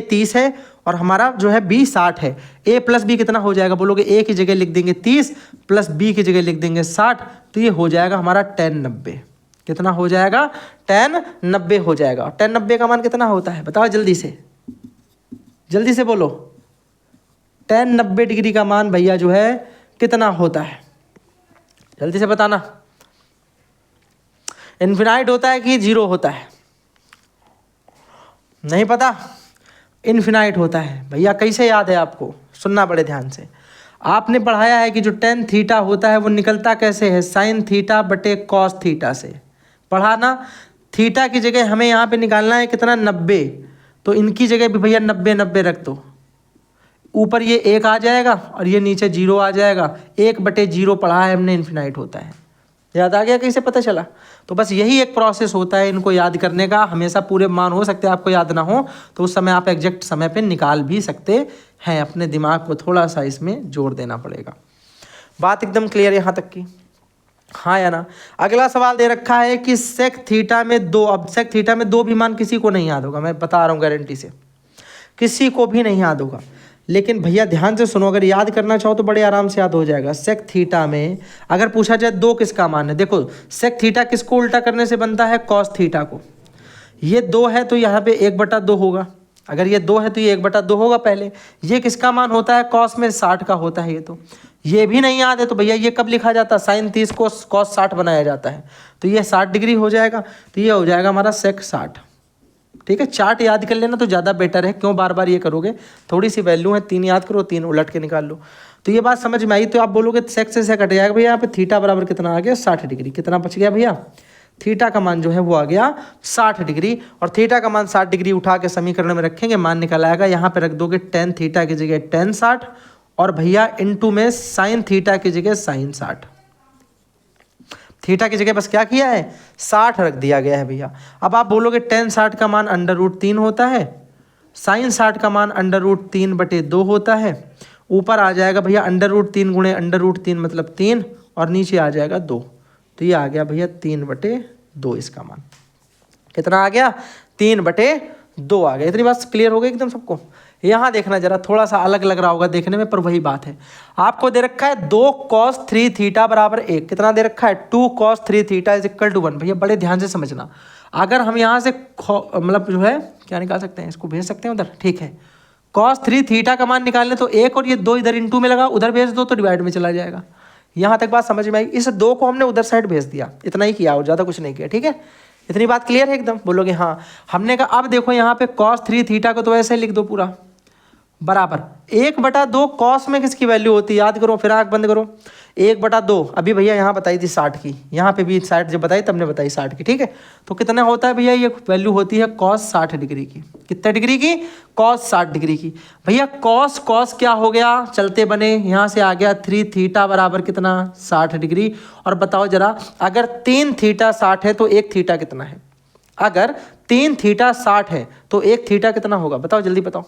30 है और हमारा जो है B 60 है। A + B कितना हो जाएगा, बोलोगे A की जगह लिख देंगे 30 प्लस B की जगह लिख देंगे 60, तो ये हो जाएगा हमारा tan 90। कितना हो जाएगा, tan 90 हो जाएगा। tan 90 का मान कितना होता है, बताओ जल्दी से, जल्दी से बोलो। tan 90 डिग्री का मान भैया जो है कितना होता है, जल्दी से बताना। इन्फिनाइट होता है कि 0 होता है, नहीं पता, इन्फिनाइट होता है। भैया कैसे याद है आपको, सुनना बड़े ध्यान से। आपने पढ़ाया है कि जो tan थीटा होता है वो निकलता कैसे है, साइन थीटा बटे कॉस थीटा से। पढ़ा ना, थीटा की जगह हमें यहाँ पे निकालना है कितना, 90, तो इनकी जगह भी भैया 90 रख दो। ऊपर ये 1 आ जाएगा और ये नीचे 0 आ जाएगा। 1/0 पढ़ा है हमने, इन्फिनाइट होता है। याद आ गया, कैसे पता चला। तो बस यही एक प्रोसेस होता है इनको याद करने का। हमेशा पूरे मान हो सकते हैं आपको याद ना हो, तो उस समय आप एग्जैक्ट समय पे निकाल भी सकते हैं। अपने दिमाग को थोड़ा सा इसमें जोर देना पड़ेगा। बात एकदम क्लियर यहाँ तक की, हाँ या ना। अगला सवाल दे रखा है कि सेक थीटा में 2, अब सेक थीटा में 2 भी मान किसी को नहीं याद होगा, मैं बता रहा हूँ गारंटी से, किसी को भी नहीं याद होगा। लेकिन भैया ध्यान से सुनो, अगर याद करना चाहो तो बड़े आराम से याद हो जाएगा। सेक थीटा में अगर पूछा जाए 2 किसका मान है, देखो सेक थीटा किसको उल्टा करने से बनता है, कॉस थीटा को। ये 2 है तो यहाँ पे 1/2 होगा। अगर ये 2 है तो ये 1/2 होगा पहले। ये किसका मान होता है, कॉस में 60 का होता है। ये भी नहीं याद है तो भैया ये कब लिखा जाता है, साइन 30 को कॉस 60 बनाया जाता है, तो ये 60 डिग्री हो जाएगा। तो ये हो जाएगा हमारा सेक 60। ठीक है, चार्ट याद कर लेना तो ज़्यादा बेटर है, क्यों बार बार ये करोगे। थोड़ी सी वैल्यू है, 3 याद करो, 3 उलट के निकाल लो। तो ये बात समझ में आई। तो आप बोलोगे सेक से कट जाएगा भैया, यहाँ पे थीटा बराबर कितना आ गया, 60 डिग्री। कितना बच गया भैया, थीटा का मान जो है वो आ गया 60 डिग्री। और थीटा का मान 60 डिग्री उठा के समीकरण में रखेंगे, मान निकल आएगा। यहाँ पे रख दोगे tan थीटा की जगह tan 60 और भैया इंटू में साइन थीटा की जगह साइन 60। थीटा की जगह बस क्या किया है, 60 रख दिया गया है भैया। अब आप बोलोगे tan 60 का मान √3 होता है, साइन 60 का मान √3/2 होता है। ऊपर आ जाएगा भैया √3 गुणे √3 मतलब 3 और नीचे आ जाएगा 2। तो ये आ गया भैया 3/2 इसका मान। कितना आ गया? 3/2 आ गया। इतनी बात क्लियर हो गई एकदम सबको? यहाँ देखना जरा, थोड़ा सा अलग लग रहा होगा देखने में पर वही बात है। आपको दे रखा है 2 cos 3 थीटा बराबर 1। कितना दे रखा है? 2 cos 3 theta is equal to 1। भैया बड़े ध्यान से समझना, अगर हम यहाँ से मतलब जो है क्या निकाल सकते हैं, इसको भेज सकते हैं उधर, ठीक है। cos 3 थीटा का मान निकालने तो 1 और ये 2 इधर इंटू में लगा, उधर भेज दो तो डिवाइड में चला जाएगा। यहाँ तक बात समझ में आई? इस 2 को हमने उधर साइड भेज दिया, इतना ही किया और ज़्यादा कुछ नहीं किया, ठीक है। इतनी बात क्लियर है एकदम? बोलोगे हाँ। हमने कहा अब देखो यहाँ पे cos 3 थीटा को तो ऐसे लिख दो पूरा बराबर 1/2 कॉस में किसकी वैल्यू होती है? याद करो, फिर आँख बंद करो। 1/2 अभी भैया यहाँ बताई थी 60 की, यहाँ पे भी 60 जब बताई तब ने बताई 60 की, ठीक है। तो कितना होता है भैया? ये वैल्यू होती है cos 60 डिग्री की। कितने डिग्री की? cos 60 डिग्री की। भैया cos क्या हो गया? चलते बने, यहाँ से आ गया 3 थीटा बराबर कितना? 60 डिग्री। और बताओ जरा, अगर 3 थीटा 60 है तो 1 थीटा कितना है? अगर 3 थीटा 60 है तो 1 थीटा कितना होगा? बताओ जल्दी बताओ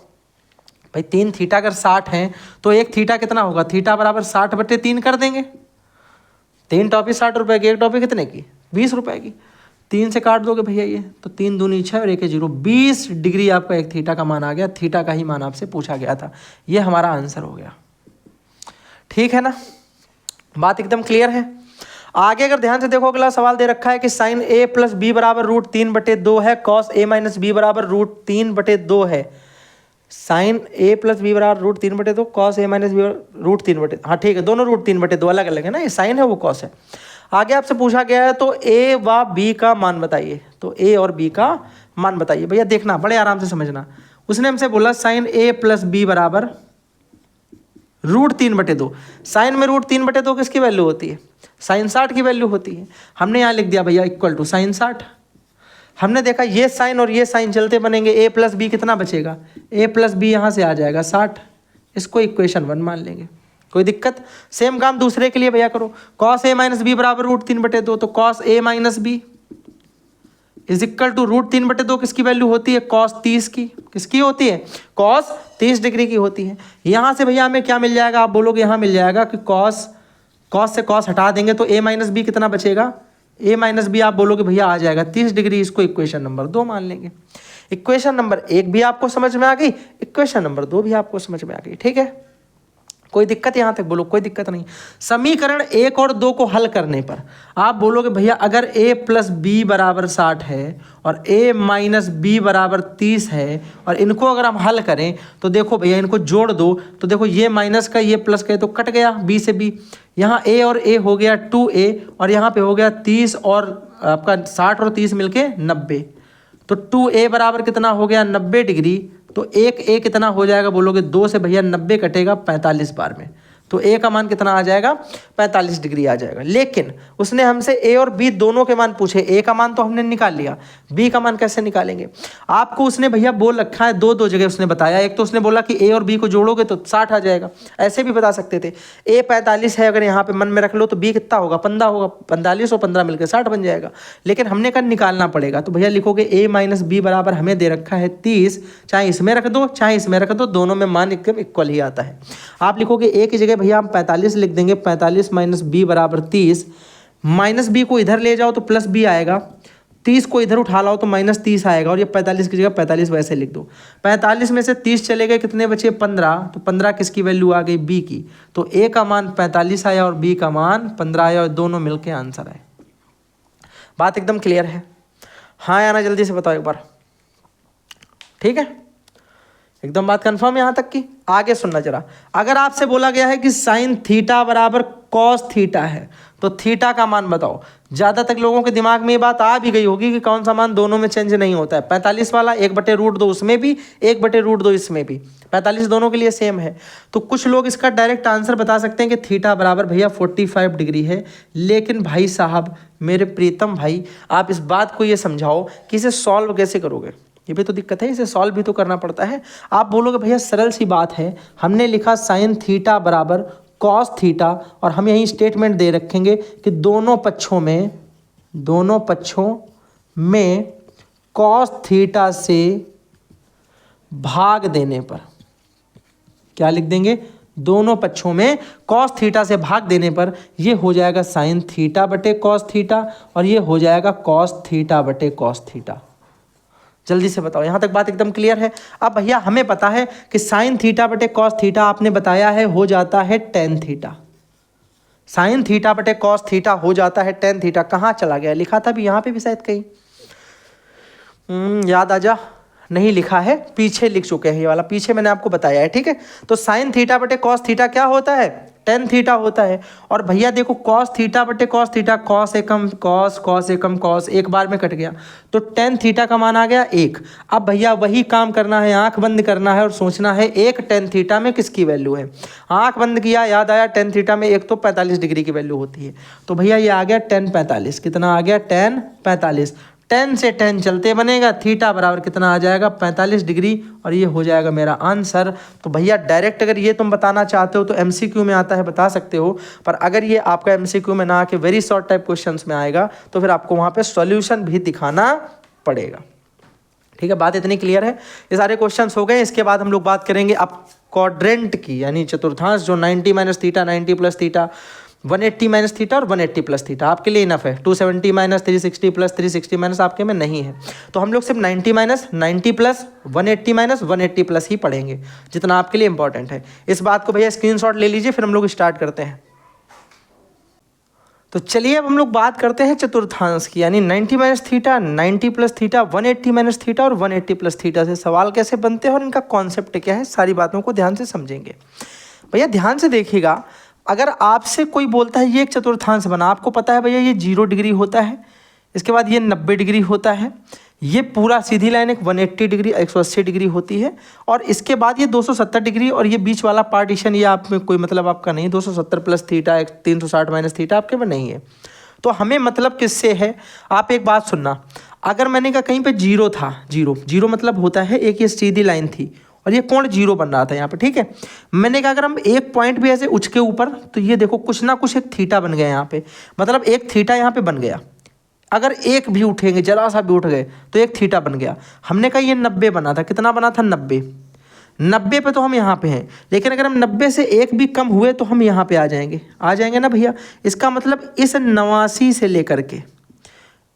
भाई। 3 थीटा अगर 60 है तो 1 थीटा कितना होगा? थीटा बराबर 60/3 कर देंगे। 3 टॉपी 60 रुपए की, 1 टॉपी कितने की? 20 रुपए की। 3 से काट दोगे भैया ये, तो 3 दूनी 6 और 1 0, 20 डिग्री आपका 1 थीटा का मान आ गया। थीटा का ही मान आपसे पूछा गया था, ये हमारा आंसर हो गया। ठीक है ना, बात एकदम क्लियर है। आगे अगर ध्यान से देखो, अगला सवाल दे रखा है कि साइन a + b बराबर √3/2 है, cos a - b बराबर √3/2 है। साइन a + b बराबर √3/2, cos a - b √3/2। हाँ ठीक है, दोनों √3/2 अलग अलग है ना, ये साइन है वो कॉस है। आगे आपसे पूछा गया है तो a व b का मान बताइए। तो a और b का मान बताइए। भैया देखना, बड़े आराम से समझना। उसने हमसे बोला साइन a + b बराबर √3/2। साइन में √3/2 किसकी वैल्यू होती है? साइन 60 की वैल्यू होती है। हमने यहाँ लिख दिया भैया इक्वल टू साइन 60। हमने देखा ये साइन और ये साइन चलते बनेंगे, a + b कितना बचेगा? a + b यहाँ से आ जाएगा 60। इसको इक्वेशन 1 मान लेंगे, कोई दिक्कत? सेम काम दूसरे के लिए भैया करो। cos a - b बराबर √3/2, तो cos a - b is equal to √3/2 किसकी वैल्यू होती है? cos 30 की। किसकी होती है? cos 30 डिग्री की होती है। यहाँ से भैया हमें क्या मिल जाएगा? आप बोलोगे यहाँ मिल जाएगा कि cos से cos हटा देंगे तो a - b कितना बचेगा? a - b आप बोलोगे भैया आ जाएगा 30 डिग्री। इसको इक्वेशन नंबर 2 मान लेंगे। इक्वेशन नंबर 1 भी आपको समझ में आ गई, इक्वेशन नंबर 2 भी आपको समझ में आ गई, ठीक है। कोई दिक्कत यहाँ तक? बोलो कोई दिक्कत नहीं। समीकरण 1 और 2 को हल करने पर आप बोलोगे भैया अगर a + b बराबर 60 है और a - b बराबर 30 है और इनको अगर हम हल करें तो देखो भैया इनको जोड़ दो तो देखो ये माइनस का ये प्लस का तो कट गया b से b। यहाँ a और a हो गया 2a और यहाँ पे हो गया 30 और आपका 60 और 30 मिलके 90। तो 2a बराबर कितना हो गया? 90 डिग्री। तो एक a कितना हो जाएगा? बोलोगे 2 से भैया 90 कटेगा 45 बार में, तो a का मान कितना आ जाएगा? 45 डिग्री आ जाएगा। लेकिन उसने हमसे a और b दोनों के मान पूछे। a का मान तो हमने निकाल लिया, b का मान कैसे निकालेंगे? आपको उसने भैया बोल रखा है दो जगह उसने बताया। एक तो उसने बोला कि a और b को जोड़ोगे तो 60 आ जाएगा, ऐसे भी बता सकते थे। a 45 है, अगर यहाँ पे मन में रख लो तो b कितना होगा? 15 होगा। 45 और 15 मिलकर 60 बन जाएगा। लेकिन हमने कहा निकालना पड़ेगा, तो भैया लिखोगे a - b बराबर हमें दे रखा है 30, चाहे इसमें रख दो चाहे इसमें रख दो, दोनों में मान एकदम इक्वल ही आता है। आप लिखोगे a की जगह भैया हम 45 लिख देंगे, 45 - b बराबर 30। -b को इधर ले जाओ तो +b आएगा, 30 को इधर उठा लाओ तो -30 आएगा और ये 45 की जगह 45 वैसे लिख दो। 45 में से 30 चले गए, कितने बचे? 15। तो 15 किसकी वैल्यू आ गई? b की। तो a का मान 45 आया और b का मान 15 आया और दोनों मिलके आंसर आए। बात एकदम क्लियर है? हाँ या ना जल्दी से बताओ एक बार, ठीक है? एकदम बात कंफर्म यहाँ तक की? आगे सुनना जरा। अगर आपसे बोला गया है कि साइन थीटा बराबर कॉस थीटा है तो थीटा का मान बताओ। ज़्यादा तक लोगों के दिमाग में ये बात आ भी गई होगी कि कौन सा मान दोनों में चेंज नहीं होता है। 45 वाला 1/√2 उसमें भी, 1/√2 इसमें भी, 45 दोनों के लिए सेम है। तो कुछ लोग इसका डायरेक्ट आंसर बता सकते हैं कि थीटा बराबर भैया 45 डिग्री है। लेकिन भाई साहब, मेरे प्रीतम भाई, आप इस बात को ये समझाओ कि इसे सॉल्व कैसे करोगे? ये भी तो दिक्कत है, इसे सॉल्व भी तो करना पड़ता है। आप बोलोगे भैया सरल सी बात है, हमने लिखा साइन थीटा बराबर कॉस थीटा और हम यही स्टेटमेंट दे रखेंगे कि दोनों पक्षों में कॉस थीटा से भाग देने पर, क्या लिख देंगे, दोनों पक्षों में कॉस थीटा से भाग देने पर ये हो जाएगा साइन थीटा बटे कॉस थीटा और ये हो जाएगा कॉस थीटा बटे कॉस थीटा। जल्दी से बताओ, यहाँ तक बात एकदम क्लियर है। अब भैया हमें पता है कि साइन थीटा बटे कॉस थीटा आपने बताया है हो जाता है टेन थीटा। साइन थीटा बटे कॉस थीटा हो जाता है टेन थीटा। कहाँ चला गया, लिखा था भी यहाँ पे भी शायद कहीं, याद आ जा, नहीं लिखा है, पीछे लिख चुके हैं ये वाला, पीछे मैंने आपको बताया है, ठीक है। तो साइन थीटा बटे कॉस थीटा क्या होता है, टेन थीटा होता है। और भैया देखो कॉस थीटा बटे कॉस थीटा, कॉस एकम कॉस, कॉस एकम कॉस, एक बार में कट गया, तो टेन थीटा का मान आ गया एक। अब भैया वही काम करना है, आंख बंद करना है और सोचना है एक टेन थीटा में किसकी वैल्यू है। आंख बंद किया, याद आया टेन थीटा में एक तो 45 डिग्री की वैल्यू होती है, तो भैया ये आ गया टेन 45, कितना आ गया टेन 45। 10 से 10 चलते बनेगा, थीटा बराबर कितना आ जाएगा 45 डिग्री और ये हो जाएगा मेरा आंसर। तो भैया डायरेक्ट अगर ये तुम बताना चाहते हो तो एमसीक्यू में आता है, बता सकते हो, पर अगर ये आपका एमसीक्यू में ना आके वेरी शॉर्ट टाइप क्वेश्चंस में आएगा तो फिर आपको वहाँ पे सॉल्यूशन भी दिखाना पड़ेगा। ठीक है, बात इतनी क्लियर है। ये सारे क्वेश्चंस हो गए। इसके बाद हम लोग बात करेंगे अब क्वाड्रेंट की, यानी चतुर्थांश, जो 90 minus theta, 90 plus theta, 180 minus theta और 180 प्लस थीटा आपके लिए इनफ है। 270 माइनस 360 प्लस 360 माइनस आपके में नहीं है, तो हम लोग सिर्फ 90 माइनस 90 प्लस 180 माइनस 180 प्लस ही पढ़ेंगे, जितना आपके लिए इंपॉर्टेंट है। इस बात को भैया स्क्रीनशॉट ले लीजिए, फिर हम लोग स्टार्ट करते हैं। तो चलिए अब हम लोग बात करते हैं चतुर्थांश की, यानी 90 minus theta, 90 plus theta, 180 minus theta और 180 प्लस थीटा से सवाल कैसे बनते हैं और इनका कॉन्सेप्ट क्या है, सारी बातों को ध्यान से समझेंगे। भैया ध्यान से देखिएगा, अगर आपसे कोई बोलता है ये एक चतुर्थांश बना, आपको पता है भैया ये 0 डिग्री होता है, इसके बाद ये 90 डिग्री होता है, ये पूरा सीधी लाइन एक 180 डिग्री 180 डिग्री होती है, और इसके बाद ये 270 डिग्री और ये बीच वाला पार्टीशन ये आप में कोई मतलब आपका नहीं, 270 प्लस थीटा 360 माइनस थीटा आपके में नहीं है। तो हमें मतलब किससे है, आप एक बात सुनना, अगर मैंने कहा कहीं पे 0 था, 0 मतलब होता है एक ये सीधी लाइन थी और ये कोण 0 बन रहा था यहाँ पे, ठीक है। मैंने कहा अगर हम एक पॉइंट भी ऐसे उठ के ऊपर, तो ये देखो कुछ ना कुछ एक थीटा बन गया यहाँ पे, मतलब एक थीटा यहाँ पे बन गया। अगर एक भी उठेंगे, जरा सा भी उठ गए तो एक थीटा बन गया। हमने कहा ये 90 बना था, कितना बना था 90 पे तो हम यहाँ पे हैं, लेकिन अगर हम 90 से एक भी कम हुए तो हम यहाँ पे आ जाएंगे ना भैया। इसका मतलब इस 89 से लेकर के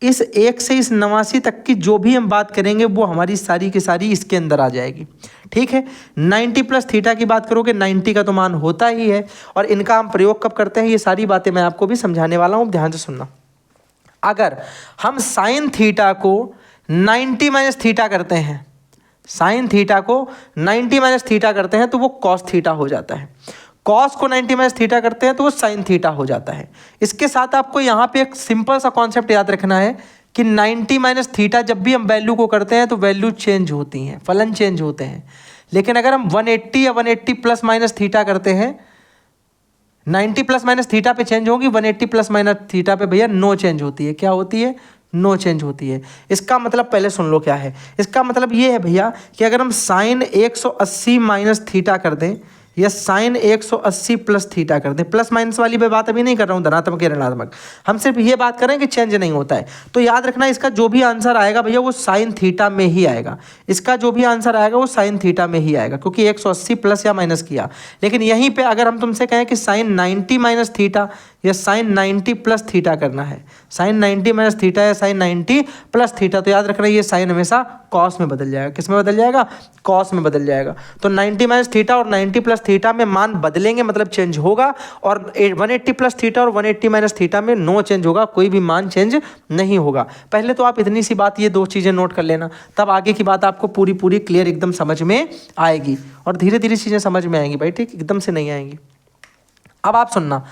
इस 1 से इस 89 तक की जो भी हम बात करेंगे वो हमारी सारी की सारी इसके अंदर आ जाएगी, ठीक है। 90 प्लस थीटा की बात करोगे, 90 का तो मान होता ही है, और इनका हम प्रयोग कब करते हैं ये सारी बातें मैं आपको भी समझाने वाला हूँ, ध्यान से सुनना। अगर हम साइन थीटा को 90 माइनस थीटा करते हैं, साइन थीटा को 90 माइनस थीटा करते हैं तो वो कॉस थीटा हो जाता है, कॉस को 90 माइनस थीटा करते हैं तो वो साइन थीटा हो जाता है। इसके साथ आपको यहाँ पे एक सिंपल सा कॉन्सेप्ट याद रखना है कि 90 माइनस थीटा जब भी हम वैल्यू को करते हैं तो वैल्यू चेंज होती हैं, फलन चेंज होते हैं। लेकिन अगर हम 180 या 180 प्लस माइनस थीटा करते हैं, 90 प्लस माइनस थीटा पे चेंज होगी, 180 प्लस माइनस थीटा पे भैया नो चेंज होती है। क्या होती है? नो चेंज होती है। इसका मतलब पहले सुन लो क्या है। इसका मतलब ये है भैया कि अगर हम साइन 180 माइनस थीटा कर दें या साइन 180 प्लस थीटा कर दें, प्लस माइनस वाली मैं बात अभी नहीं कर रहा हूँ, धनात्मक या ऋणात्मक, हम सिर्फ ये बात करें कि चेंज नहीं होता है। तो याद रखना इसका जो भी आंसर आएगा भैया वो साइन थीटा में ही आएगा, इसका जो भी आंसर आएगा वो साइन थीटा में ही आएगा, क्योंकि 180 प्लस या माइनस किया। लेकिन यहीं पे अगर हम तुमसे कहें कि साइन 90 माइनस थीटा या साइन 90 प्लस थीटा करना है, साइन 90 माइनस थीटा या साइन 90 प्लस थीटा, तो याद रखना ये साइन हमेशा कॉस में बदल जाएगा। किस में बदल जाएगा? कॉस में बदल जाएगा। तो 90 माइनस थीटा और 90 प्लस थीटा में मान बदलेंगे, मतलब चेंज होगा, और 180 प्लस थीटा और 180 माइनस थीटा में नो चेंज होगा, कोई भी मान चेंज नहीं होगा। पहले तो आप इतनी सी बात, ये दो चीज़ें नोट कर लेना, तब आगे की बात आपको पूरी पूरी क्लियर एकदम समझ में आएगी, और धीरे धीरे चीज़ें समझ में आएंगी भाई, ठीक, एकदम से नहीं आएंगी। अब आप सुनना,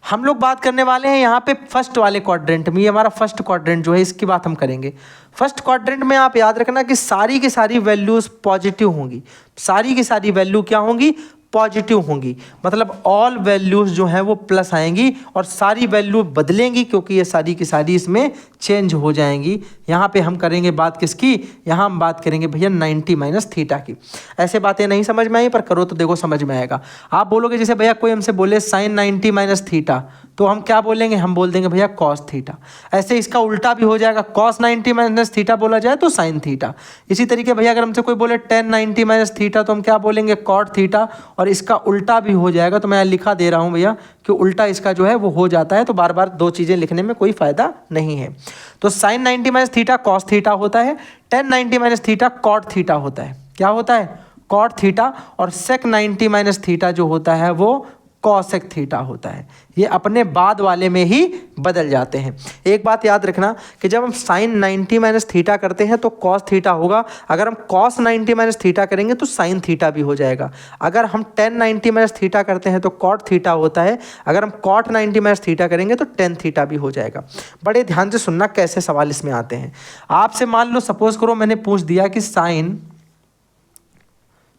हम लोग बात करने वाले हैं यहाँ पे फर्स्ट वाले क्वाड्रेंट में, ये हमारा फर्स्ट क्वाड्रेंट जो है इसकी बात हम करेंगे। फर्स्ट क्वाड्रेंट में आप याद रखना कि सारी की सारी वैल्यूज पॉजिटिव होंगी, सारी की सारी वैल्यू क्या होंगी? पॉजिटिव होंगी, मतलब ऑल वैल्यूज जो हैं वो प्लस आएंगी, और सारी वैल्यू बदलेंगी क्योंकि ये सारी की सारी इसमें चेंज हो जाएंगी, यहाँ पे हम करेंगे बात किसकी, यहाँ हम बात करेंगे भैया 90 माइनस थीटा की। ऐसे बातें नहीं समझ में आई पर करो तो देखो समझ में आएगा। आप बोलोगे जैसे भैया कोई हमसे बोले साइन 90 माइनस थीटा, तो हम क्या बोलेंगे, हम बोल देंगे भैया कॉस थीटा। ऐसे इसका उल्टा भी हो जाएगा, कॉस 90 माइनस थीटा बोला जाए तो साइन थीटा। इसी तरीके भैया अगर हमसे कोई बोले टेन 90 माइनस थीटा, तो हम क्या बोलेंगे कॉट थीटा। और इसका उल्टा भी हो जाएगा, तो मैं लिखा दे रहा हूँ भैया कि उल्टा इसका जो है वो हो जाता है, तो बार बार दो चीज़ें लिखने में कोई फायदा नहीं है। तो sine 90 minus theta cos theta होता है, tan 90 minus theta cot theta होता है। क्या होता है, कॉट थीटा। और सेक 90 माइनस थीटा जो होता है वो कॉसेक थीटा होता है। ये अपने बाद वाले में ही बदल जाते हैं। एक बात याद रखना कि जब हम साइन 90 माइनस थीटा करते हैं तो कॉस थीटा होगा, अगर हम कॉस 90 माइनस थीटा करेंगे तो साइन थीटा भी हो जाएगा। अगर हम टेन 90 माइनस थीटा करते हैं तो कॉट थीटा होता है, अगर हम कॉट 90 माइनस थीटा करेंगे तो टेन थीटा भी हो जाएगा। बड़े ध्यान से सुनना कैसे सवाल इसमें आते हैं। आपसे मान लो सपोज करो मैंने पूछ दिया कि साइन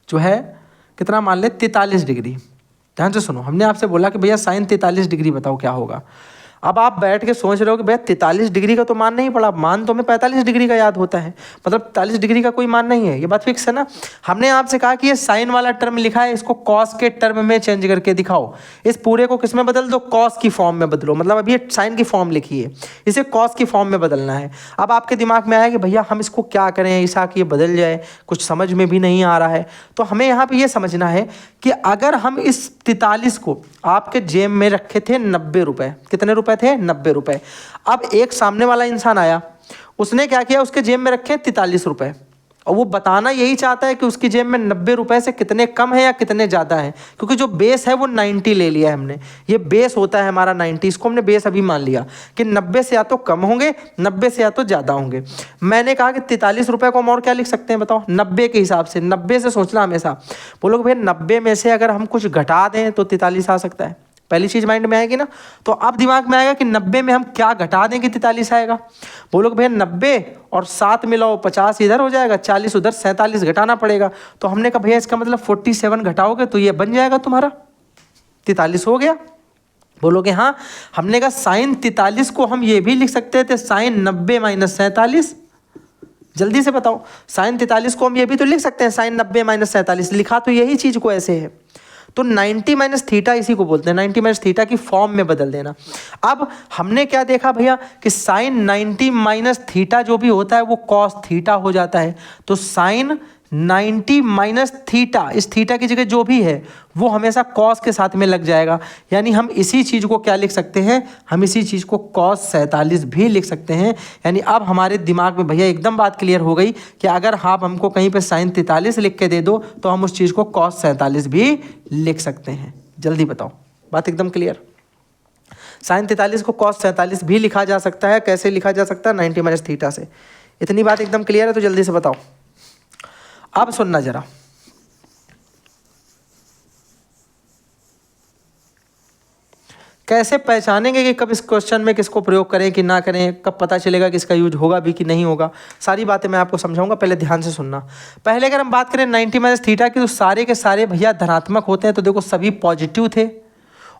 जो है कितना मान ले 43 डिग्री। ध्यान से सुनो, हमने आपसे बोला कि भैया साइन 43 डिग्री बताओ क्या होगा। अब आप बैठ के सोच रहे हो कि भैया 43 डिग्री का तो मान नहीं पड़ा, मान तो हमें 45 डिग्री का याद होता है, मतलब 43 डिग्री का कोई मान नहीं है। ये बात फिक्स है ना। हमने आपसे कहा कि ये साइन वाला टर्म लिखा है, इसको कॉस के टर्म में चेंज करके दिखाओ। इस पूरे को किस में बदल दो, कॉस की फॉर्म में बदलो। मतलब अभी ये साइन की फॉर्म लिखी है, इसे कॉस की फॉर्म में बदलना है। अब आपके दिमाग में आया कि भैया हम इसको क्या करें ऐसा कि ये बदल जाए, कुछ समझ में भी नहीं आ रहा है। तो हमें यहाँ पर ये समझना है कि अगर हम इस 43 को आपके जेब में रखे थे 90 रुपये, कितने रुपए थे, 90 रुपये। अब एक सामने वाला इंसान आया, उसने क्या किया, उसके जेब में रखे 43 रुपये, और वो बताना यही चाहता है कि उसकी जेब में 90 रुपये से कितने कम है या कितने ज़्यादा है। क्योंकि जो बेस है वो 90 ले लिया है हमने, ये बेस होता है हमारा 90, इसको हमने बेस अभी मान लिया कि 90 से या तो कम होंगे, 90 से या तो ज़्यादा होंगे। मैंने कहा कि 43 रुपये को हम और क्या लिख सकते हैं बताओ, 90 के हिसाब से। 90 से सोचना हमेशा, बोलोगे भैया 90 में से अगर हम कुछ घटा दें तो 43 आ सकता है। पहली चीज माइंड में आएगी ना। तो अब दिमाग में आएगा कि 90 में हम क्या घटा दें कि 43 आएगा। बोलोगे भैया 90 और 7 मिलाओ, 50 इधर हो जाएगा, 40 उधर, 47 घटाना पड़ेगा। तो हमने कहा भैया इसका मतलब 47 घटाओगे तो ये बन जाएगा तुम्हारा 43 हो गया। बोलोगे हाँ। हमने कहा साइन 43 को हम ये भी लिख सकते थे साइन 90 माइनस 47। जल्दी से बताओ, साइन 43 को हम ये भी तो लिख सकते हैं साइन 90 माइनस 47। लिखा तो यही चीज को ऐसे है। तो 90 माइनस थीटा इसी को बोलते हैं, 90 माइनस थीटा की फॉर्म में बदल देना। अब हमने क्या देखा भैया कि साइन 90 माइनस थीटा जो भी होता है वो कॉस थीटा हो जाता है। तो साइन 90 माइनस थीटा, इस थीटा की जगह जो भी है वो हमेशा कॉस के साथ में लग जाएगा। यानी हम इसी चीज़ को क्या लिख सकते हैं, हम इसी चीज़ को कॉस 47 भी लिख सकते हैं। यानी अब हमारे दिमाग में भैया एकदम बात क्लियर हो गई कि अगर आप हमको कहीं पे साइन 43 लिख के दे दो तो हम उस चीज़ को कॉस 47 भी लिख सकते हैं। जल्दी बताओ, बात एकदम क्लियर। साइन 43 को कॉस 47 भी लिखा जा सकता है। कैसे लिखा जा सकता है, 90 माइनस थीटा से। इतनी बात एकदम क्लियर है तो जल्दी से बताओ। अब सुनना जरा, कैसे पहचानेंगे कि कब इस क्वेश्चन में किसको प्रयोग करें कि ना करें, कब पता चलेगा कि इसका यूज होगा भी कि नहीं होगा, सारी बातें मैं आपको समझाऊंगा। पहले ध्यान से सुनना। पहले अगर हम बात करें 90 माइनस थीटा की, तो सारे के सारे भैया धनात्मक होते हैं, तो देखो सभी पॉजिटिव थे।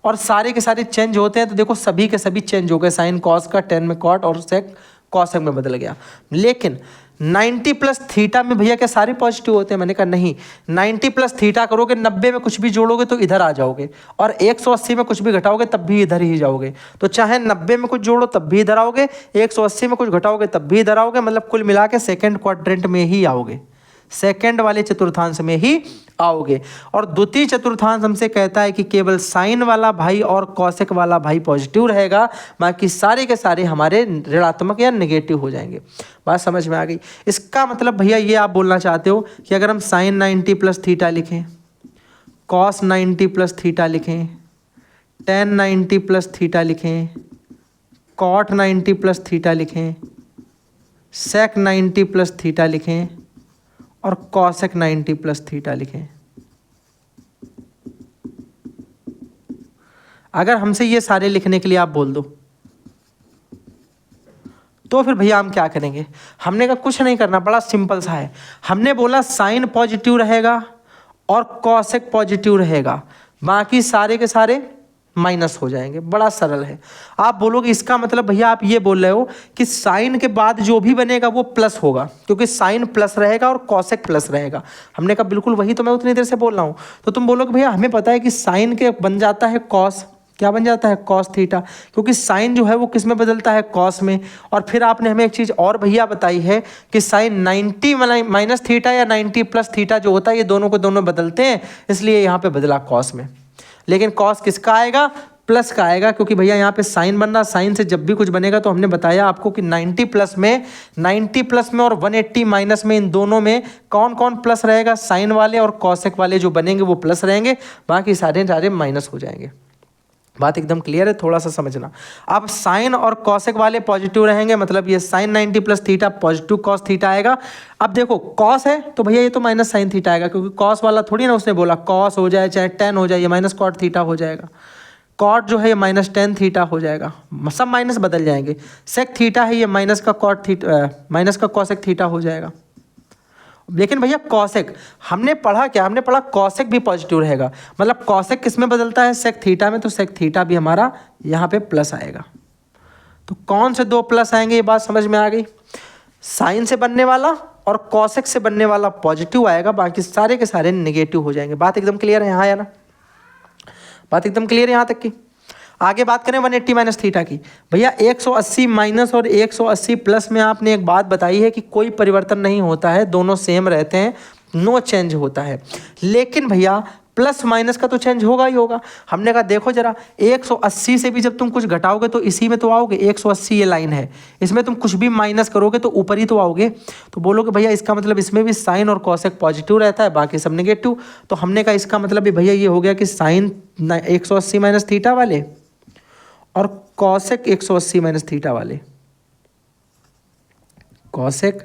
और सारे के सारे चेंज होते हैं, तो देखो सभी के सभी चेंज हो गए। साइन कॉस का 10 में कॉट और सेक कॉसेक में बदल गया। लेकिन 90 प्लस थीटा में भैया क्या सारे पॉजिटिव होते हैं? मैंने कहा नहीं। 90 प्लस थीटा करोगे, 90 में कुछ भी जोड़ोगे तो इधर आ जाओगे, और 180 में कुछ भी घटाओगे तब भी इधर ही जाओगे। तो चाहे 90 में कुछ जोड़ो तब भी इधर आओगे, 180 में कुछ घटाओगे तब भी इधर आओगे। मतलब कुल मिला के सेकेंड क्वाड्रेंट में ही आओगे, सेकेंड वाले चतुर्थांश में ही आओगे। और द्वितीय चतुर्थांश हमसे कहता है कि केवल साइन वाला भाई और कॉसेक वाला भाई पॉजिटिव रहेगा, बाकी सारे के सारे हमारे ऋणात्मक या नेगेटिव हो जाएंगे। बात समझ में आ गई? इसका मतलब भैया ये आप बोलना चाहते हो कि अगर हम साइन 90 प्लस थीटा लिखें, कॉस 90 प्लस थीटा लिखें, टेन 90 प्लस थीटा लिखें, कॉट 90 प्लस थीटा लिखें, सेक 90 प्लस थीटा लिखें और कॉसेक 90 प्लस थीटा लिखें, अगर हमसे ये सारे लिखने के लिए आप बोल दो तो फिर भैया हम क्या करेंगे? हमने कहा कुछ नहीं करना, बड़ा सिंपल सा है। हमने बोला साइन पॉजिटिव रहेगा और कॉसेक पॉजिटिव रहेगा, बाकी सारे के सारे माइनस हो जाएंगे। बड़ा सरल है। आप बोलोगे इसका मतलब भैया आप ये बोल रहे हो कि साइन के बाद जो भी बनेगा वो प्लस होगा, क्योंकि साइन प्लस रहेगा और कॉसेक प्लस रहेगा। हमने कहा बिल्कुल वही तो मैं उतनी देर से बोल रहा हूँ। तो तुम बोलोगे भैया हमें पता है कि साइन के बन जाता है कॉस, क्या बन जाता है कॉस थीटा, क्योंकि साइन जो है वो किस में बदलता है कॉस में। और फिर आपने हमें एक चीज़ और भैया बताई है कि साइन 90 माइनस थीटा या 90 प्लस थीटा जो होता है ये दोनों को दोनों बदलते हैं, इसलिए यहाँ पे बदला कॉस में। लेकिन कॉस किसका आएगा, प्लस का आएगा, क्योंकि भैया यहाँ पे साइन बन रहा, साइन से जब भी कुछ बनेगा तो हमने बताया आपको कि 90 प्लस में और 180 माइनस में, इन दोनों में कौन कौन प्लस रहेगा, साइन वाले और कॉसेक वाले जो बनेंगे वो प्लस रहेंगे, बाकी सारे माइनस हो जाएंगे। बात एकदम क्लियर है, थोड़ा सा समझना। अब साइन और कॉसेक वाले पॉजिटिव रहेंगे, मतलब ये sine 90 plus theta positive cos theta आएगा। अब देखो कॉस है तो भैया ये तो माइनस साइन थीटा आएगा, क्योंकि कॉस वाला थोड़ी ना उसने बोला कॉस हो जाए चाहे टेन हो जाए, ये माइनस कॉट थीटा हो जाएगा। कॉट जो है ये माइनस टेन थीटा हो जाएगा, सब माइनस बदल जाएंगे। सेक थीटा है ये माइनस का कॉट थीटा, माइनस का कॉसेक थीटा हो जाएगा। लेकिन भैया कॉसेक हमने पढ़ा क्या, हमने पढ़ा कॉसेक भी पॉजिटिव रहेगा, मतलब कॉसेक किस में बदलता है, सेक थीटा में, तो सेक थीटा भी हमारा यहाँ पे प्लस आएगा। तो कौन से दो प्लस आएंगे ये बात समझ में आ गई। साइन से बनने वाला और कॉसेक से बनने वाला पॉजिटिव आएगा, बाकी सारे के सारे नेगेटिव हो जाएंगे। बात एकदम क्लियर है यहाँ या ना, बात एकदम क्लियर है यहाँ तक की। आगे बात करें 180 माइनस थीटा की। भैया 180 माइनस और 180 प्लस में आपने एक बात बताई है कि कोई परिवर्तन नहीं होता है, दोनों सेम रहते हैं, नो चेंज होता है। लेकिन भैया प्लस माइनस का तो चेंज होगा ही होगा। हमने कहा देखो जरा 180 से भी जब तुम कुछ घटाओगे तो इसी में तो आओगे, 180 ये लाइन है, इसमें तुम कुछ भी माइनस करोगे तो ऊपर ही तो आओगे। तो बोलोगे भैया इसका मतलब इसमें भी साइन और कॉसेक पॉजिटिव रहता है, बाकी सब नेगेटिव। तो हमने कहा इसका मतलब भी भैया ये हो गया कि साइन 180 माइनस थीटा वाले और कॉसेक 180 माइनस थीटा वाले, कॉसेक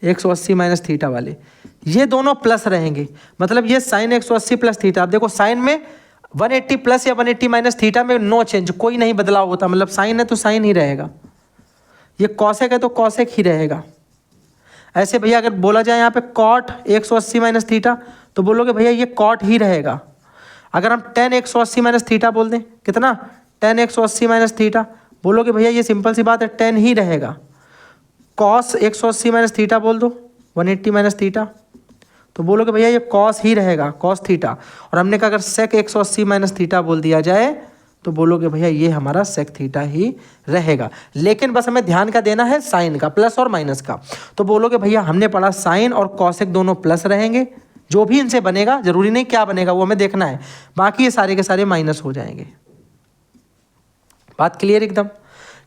180 माइनस थीटा वाले ये दोनों प्लस रहेंगे। मतलब ये साइन 180 प्लस थीटा, आप देखो साइन में 180 प्लस या 180 माइनस थीटा में नो चेंज, कोई नहीं बदलाव होता, मतलब साइन है तो साइन ही रहेगा, ये कॉसेक है तो कॉसेक ही रहेगा। ऐसे भैया अगर बोला जाए यहाँ पे कॉट 180 माइनस थीटा तो बोलोगे भैया ये कॉट ही रहेगा। अगर हम tan 180 माइनस थीटा बोल दें, कितना tan 180 माइनस थीटा, बोलोगे भैया ये सिंपल सी बात है tan ही रहेगा। cos 180 माइनस थीटा बोल दो 180 माइनस थीटा, तो बोलोगे भैया ये cos ही रहेगा, cos थीटा। और हमने कहा अगर sec 180 माइनस थीटा बोल दिया जाए तो बोलोगे भैया ये हमारा sec थीटा ही रहेगा। लेकिन बस हमें ध्यान का देना है साइन का, प्लस और माइनस का। तो बोलोगे भैया हमने पढ़ा साइन और कॉसेक दोनों प्लस रहेंगे, जो भी इनसे बनेगा, जरूरी नहीं क्या बनेगा वो हमें देखना है, बाकी ये सारे के सारे माइनस हो जाएंगे। बात क्लियर एकदम।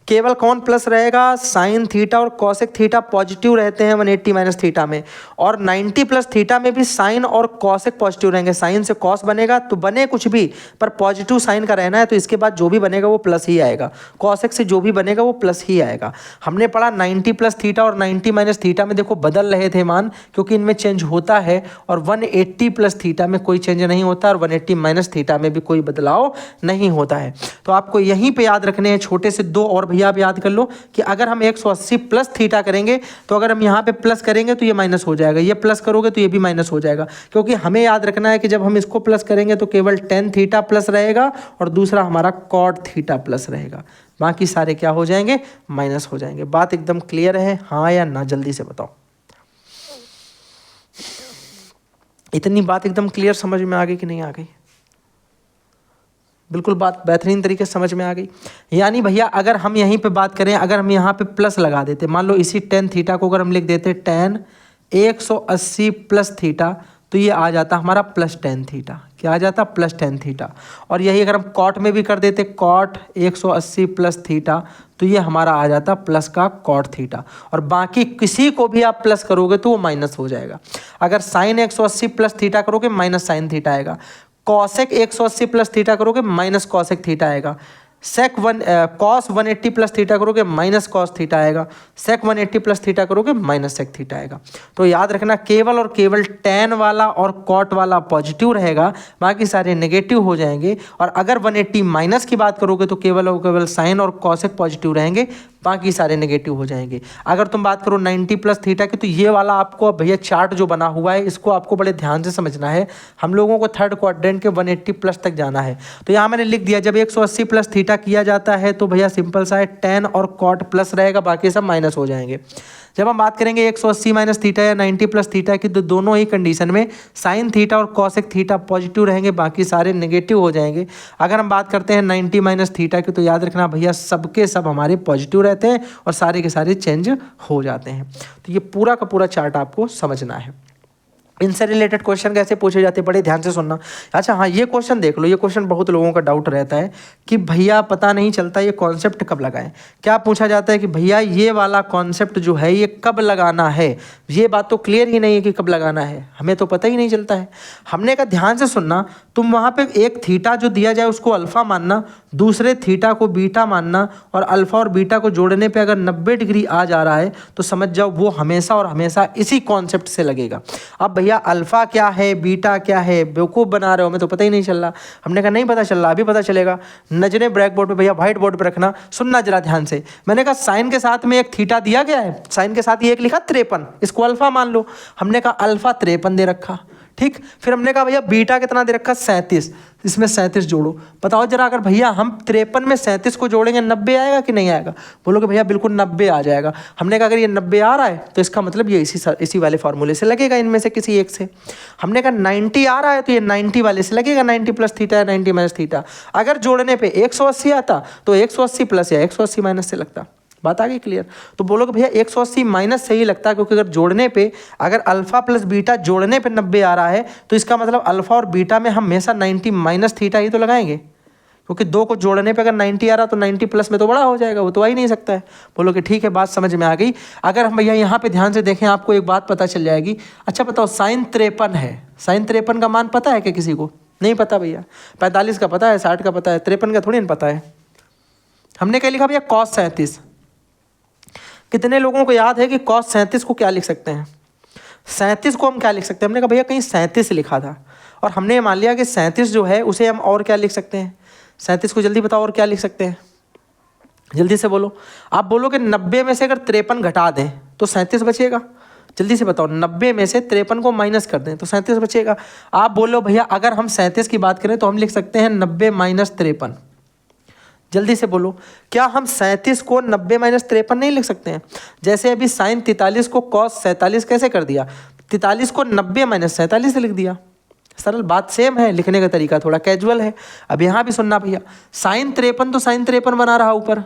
केवल कौन प्लस रहेगा, साइन थीटा और कॉसेक थीटा पॉजिटिव रहते हैं 180 माइनस थीटा में, और 90 प्लस थीटा में भी साइन और कॉसेक पॉजिटिव रहेंगे। साइन से कॉस बनेगा तो बने कुछ भी, पर पॉजिटिव साइन का रहना है, तो इसके बाद जो भी बनेगा वो प्लस ही आएगा, कॉसेक से जो भी बनेगा वो प्लस ही आएगा। हमने पढ़ा 90 प्लस थीटा और 90 माइनस थीटा में देखो बदल रहे थे मान, क्योंकि इनमें चेंज होता है, और 180 प्लस थीटा में कोई चेंज नहीं होता, और 180 माइनस थीटा में भी कोई बदलाव नहीं होता है। तो आपको यहीं पर याद रखने हैं छोटे से दो, और भैया आप याद कर लो कि अगर हम 180 प्लस थीटा करेंगे तो अगर हम यहाँ पे प्लस करेंगे तो ये माइनस हो जाएगा, ये प्लस करोगे तो ये भी माइनस हो जाएगा, क्योंकि हमें याद रखना है कि जब हम इसको प्लस करेंगे तो केवल tan थीटा प्लस रहेगा और दूसरा हमारा cot थीटा प्लस रहेगा, बाकी सारे क्या हो जाएंगे, माइनस हो जाएंगे। बात एकदम क्लियर है, हाँ या ना, जल्दी से बताओ। इतनी बात एकदम क्लियर समझ में आ गई कि नहीं आ गई? बिल्कुल बात बेहतरीन तरीके से समझ में आ गई। यानी भैया अगर हम यहीं पे बात करें, अगर हम यहाँ पे प्लस लगा देते, मान लो इसी tan थीटा को अगर हम लिख देते tan 180 प्लस थीटा, तो ये आ जाता हमारा प्लस tan थीटा। क्या आ जाता? Plus tan theta. और यही अगर हम कॉट में भी कर देते cot 180 प्लस थीटा, तो ये हमारा आ जाता प्लस का cot थीटा। और बाकी किसी को भी आप प्लस करोगे तो वो माइनस हो जाएगा। अगर साइन 180 प्लस थीटा करोगे माइनस साइन थीटा आएगा, कॉसेक 180 प्लस थीटा करोगे माइनस कॉसेक थीटा आएगा, कॉस 180 प्लस थीटा करोगे माइनस कॉस थीटा आएगा, सेक 180 प्लस थीटा करोगे माइनस सेक थीटा आएगा। तो याद रखना केवल और केवल tan वाला और cot वाला पॉजिटिव रहेगा, बाकी सारे नेगेटिव हो जाएंगे। और अगर 180 माइनस की बात करोगे तो केवल और केवल साइन और कॉसेक पॉजिटिव रहेंगे, बाकी सारे नेगेटिव हो जाएंगे। अगर तुम बात करो 90 प्लस थीटा की, तो ये वाला आपको भैया चार्ट जो बना हुआ है इसको आपको बड़े ध्यान से समझना है। हम लोगों को थर्ड क्वाड्रेंट के 180 प्लस तक जाना है। तो यहाँ मैंने लिख दिया, जब 180 प्लस थीटा किया जाता है तो भैया सिंपल सा है टेन और कॉट प्लस रहेगा, बाकी सब माइनस हो जाएंगे। जब हम बात करेंगे 180 माइनस थीटा या 90 प्लस थीटा की, तो दोनों ही कंडीशन में साइन थीटा और कॉसेक थीटा पॉजिटिव रहेंगे, बाकी सारे नेगेटिव हो जाएंगे। अगर हम बात करते हैं 90 माइनस थीटा की, तो याद रखना भैया सबके सब हमारे पॉजिटिव रहते हैं और सारे के सारे चेंज हो जाते हैं। तो ये पूरा का पूरा चार्ट आपको समझना है। इनसे रिलेटेड क्वेश्चन कैसे पूछे जाते हैं, बड़े ध्यान से सुनना। अच्छा हाँ, ये क्वेश्चन देख लो, ये क्वेश्चन बहुत लोगों का डाउट रहता है कि भैया पता नहीं चलता ये कॉन्सेप्ट कब लगाएं। क्या पूछा जाता है कि भैया ये वाला कॉन्सेप्ट जो है ये कब लगाना है, ये बात तो क्लियर ही नहीं है कि कब लगाना है, हमें तो पता ही नहीं चलता है। हमने कहा ध्यान से सुनना, तुम वहाँ पे एक थीटा जो दिया जाए उसको अल्फा मानना, दूसरे थीटा को बीटा मानना, और अल्फा और बीटा को जोड़ने पे अगर 90 डिग्री आ जा रहा है तो समझ जाओ वो हमेशा और हमेशा इसी कॉन्सेप्ट से लगेगा। अब भैया अल्फा क्या है, बीटा क्या है, बेवकूफ़ बना रहे हो, हमें तो पता ही नहीं चल रहा। हमने कहा नहीं पता चल रहा, अभी पता चलेगा। नजरें ब्लैक बोर्ड पे भैया व्हाइट बोर्ड पे रखना, सुनना जरा ध्यान से। मैंने कहा साइन के साथ में एक थीटा दिया गया है, साइन के साथ ये एक लिखा 53, इसको अल्फा मान लो। हमने कहा अल्फा 53 दे रखा, ठीक। फिर हमने कहा भैया बीटा कितना दे रखा, 37, इसमें 37 जोड़ो। बताओ जरा, अगर भैया हम 53 में 37 को जोड़ेंगे 90 आएगा कि नहीं आएगा? बोलोगे भैया बिल्कुल 90 आ जाएगा। हमने कहा अगर ये 90 आ रहा है तो इसका मतलब ये इसी वाले फार्मूले से लगेगा, इनमें से किसी एक से। हमने कहा 90 आ रहा है तो ये 90 वाले से लगेगा, 90 प्लस थीटा या 90 माइनस थीटा। अगर जोड़ने पे 180 आता तो 180 प्लस या 180 माइनस से लगता। बात आ गई क्लियर? तो बोलोगे भैया 180 माइनस सही लगता है, क्योंकि अगर जोड़ने पे, अगर अल्फा प्लस बीटा जोड़ने पे 90 आ रहा है तो इसका मतलब अल्फा और बीटा में हम हमेशा 90 माइनस थीटा ही तो लगाएंगे, क्योंकि दो को जोड़ने पे अगर 90 आ रहा तो 90 प्लस में तो बड़ा हो जाएगा, वो तो आ ही नहीं सकता है। बोलोगे ठीक है, बात समझ में आ गई। अगर हम भैया यहाँ पे ध्यान से देखें आपको एक बात पता चल जाएगी। अच्छा बताओ, साइन 53 है, साइन 53 का मान पता है क्या किसी को? नहीं पता भैया। 45 का पता है, 60 का पता है, 53 का थोड़ी ना पता है। हमने क्या लिखा भैया, कॉस 37। कितने लोगों को याद है कि कॉस 37 को क्या लिख सकते हैं? 37 को हम क्या लिख सकते हैं? हमने कहा भैया कहीं 37 लिखा था, और हमने ये मान लिया कि 37 जो है उसे हम और क्या लिख सकते हैं? 37 को जल्दी बताओ और क्या लिख सकते हैं, जल्दी से बोलो। आप बोलो कि 90 में से अगर 53 घटा दें तो 37 बचेगा। जल्दी से बताओ, 90 में से 53 को माइनस कर दें तो 37 बचेगा। आप बोलो भैया अगर हम 37 की बात करें तो हम लिख सकते हैं 90 माइनस 53। जल्दी से बोलो, क्या हम 37 को 90 माइनस 53 नहीं लिख सकते हैं? जैसे अभी साइन 43 को कॉस 47 कैसे कर दिया, 43 को 90 माइनस 47 से लिख दिया। सरल बात, सेम है, लिखने का तरीका थोड़ा कैजुअल है। अब यहाँ भी सुनना भैया, साइन 53 तो साइन 53 बना रहा ऊपर,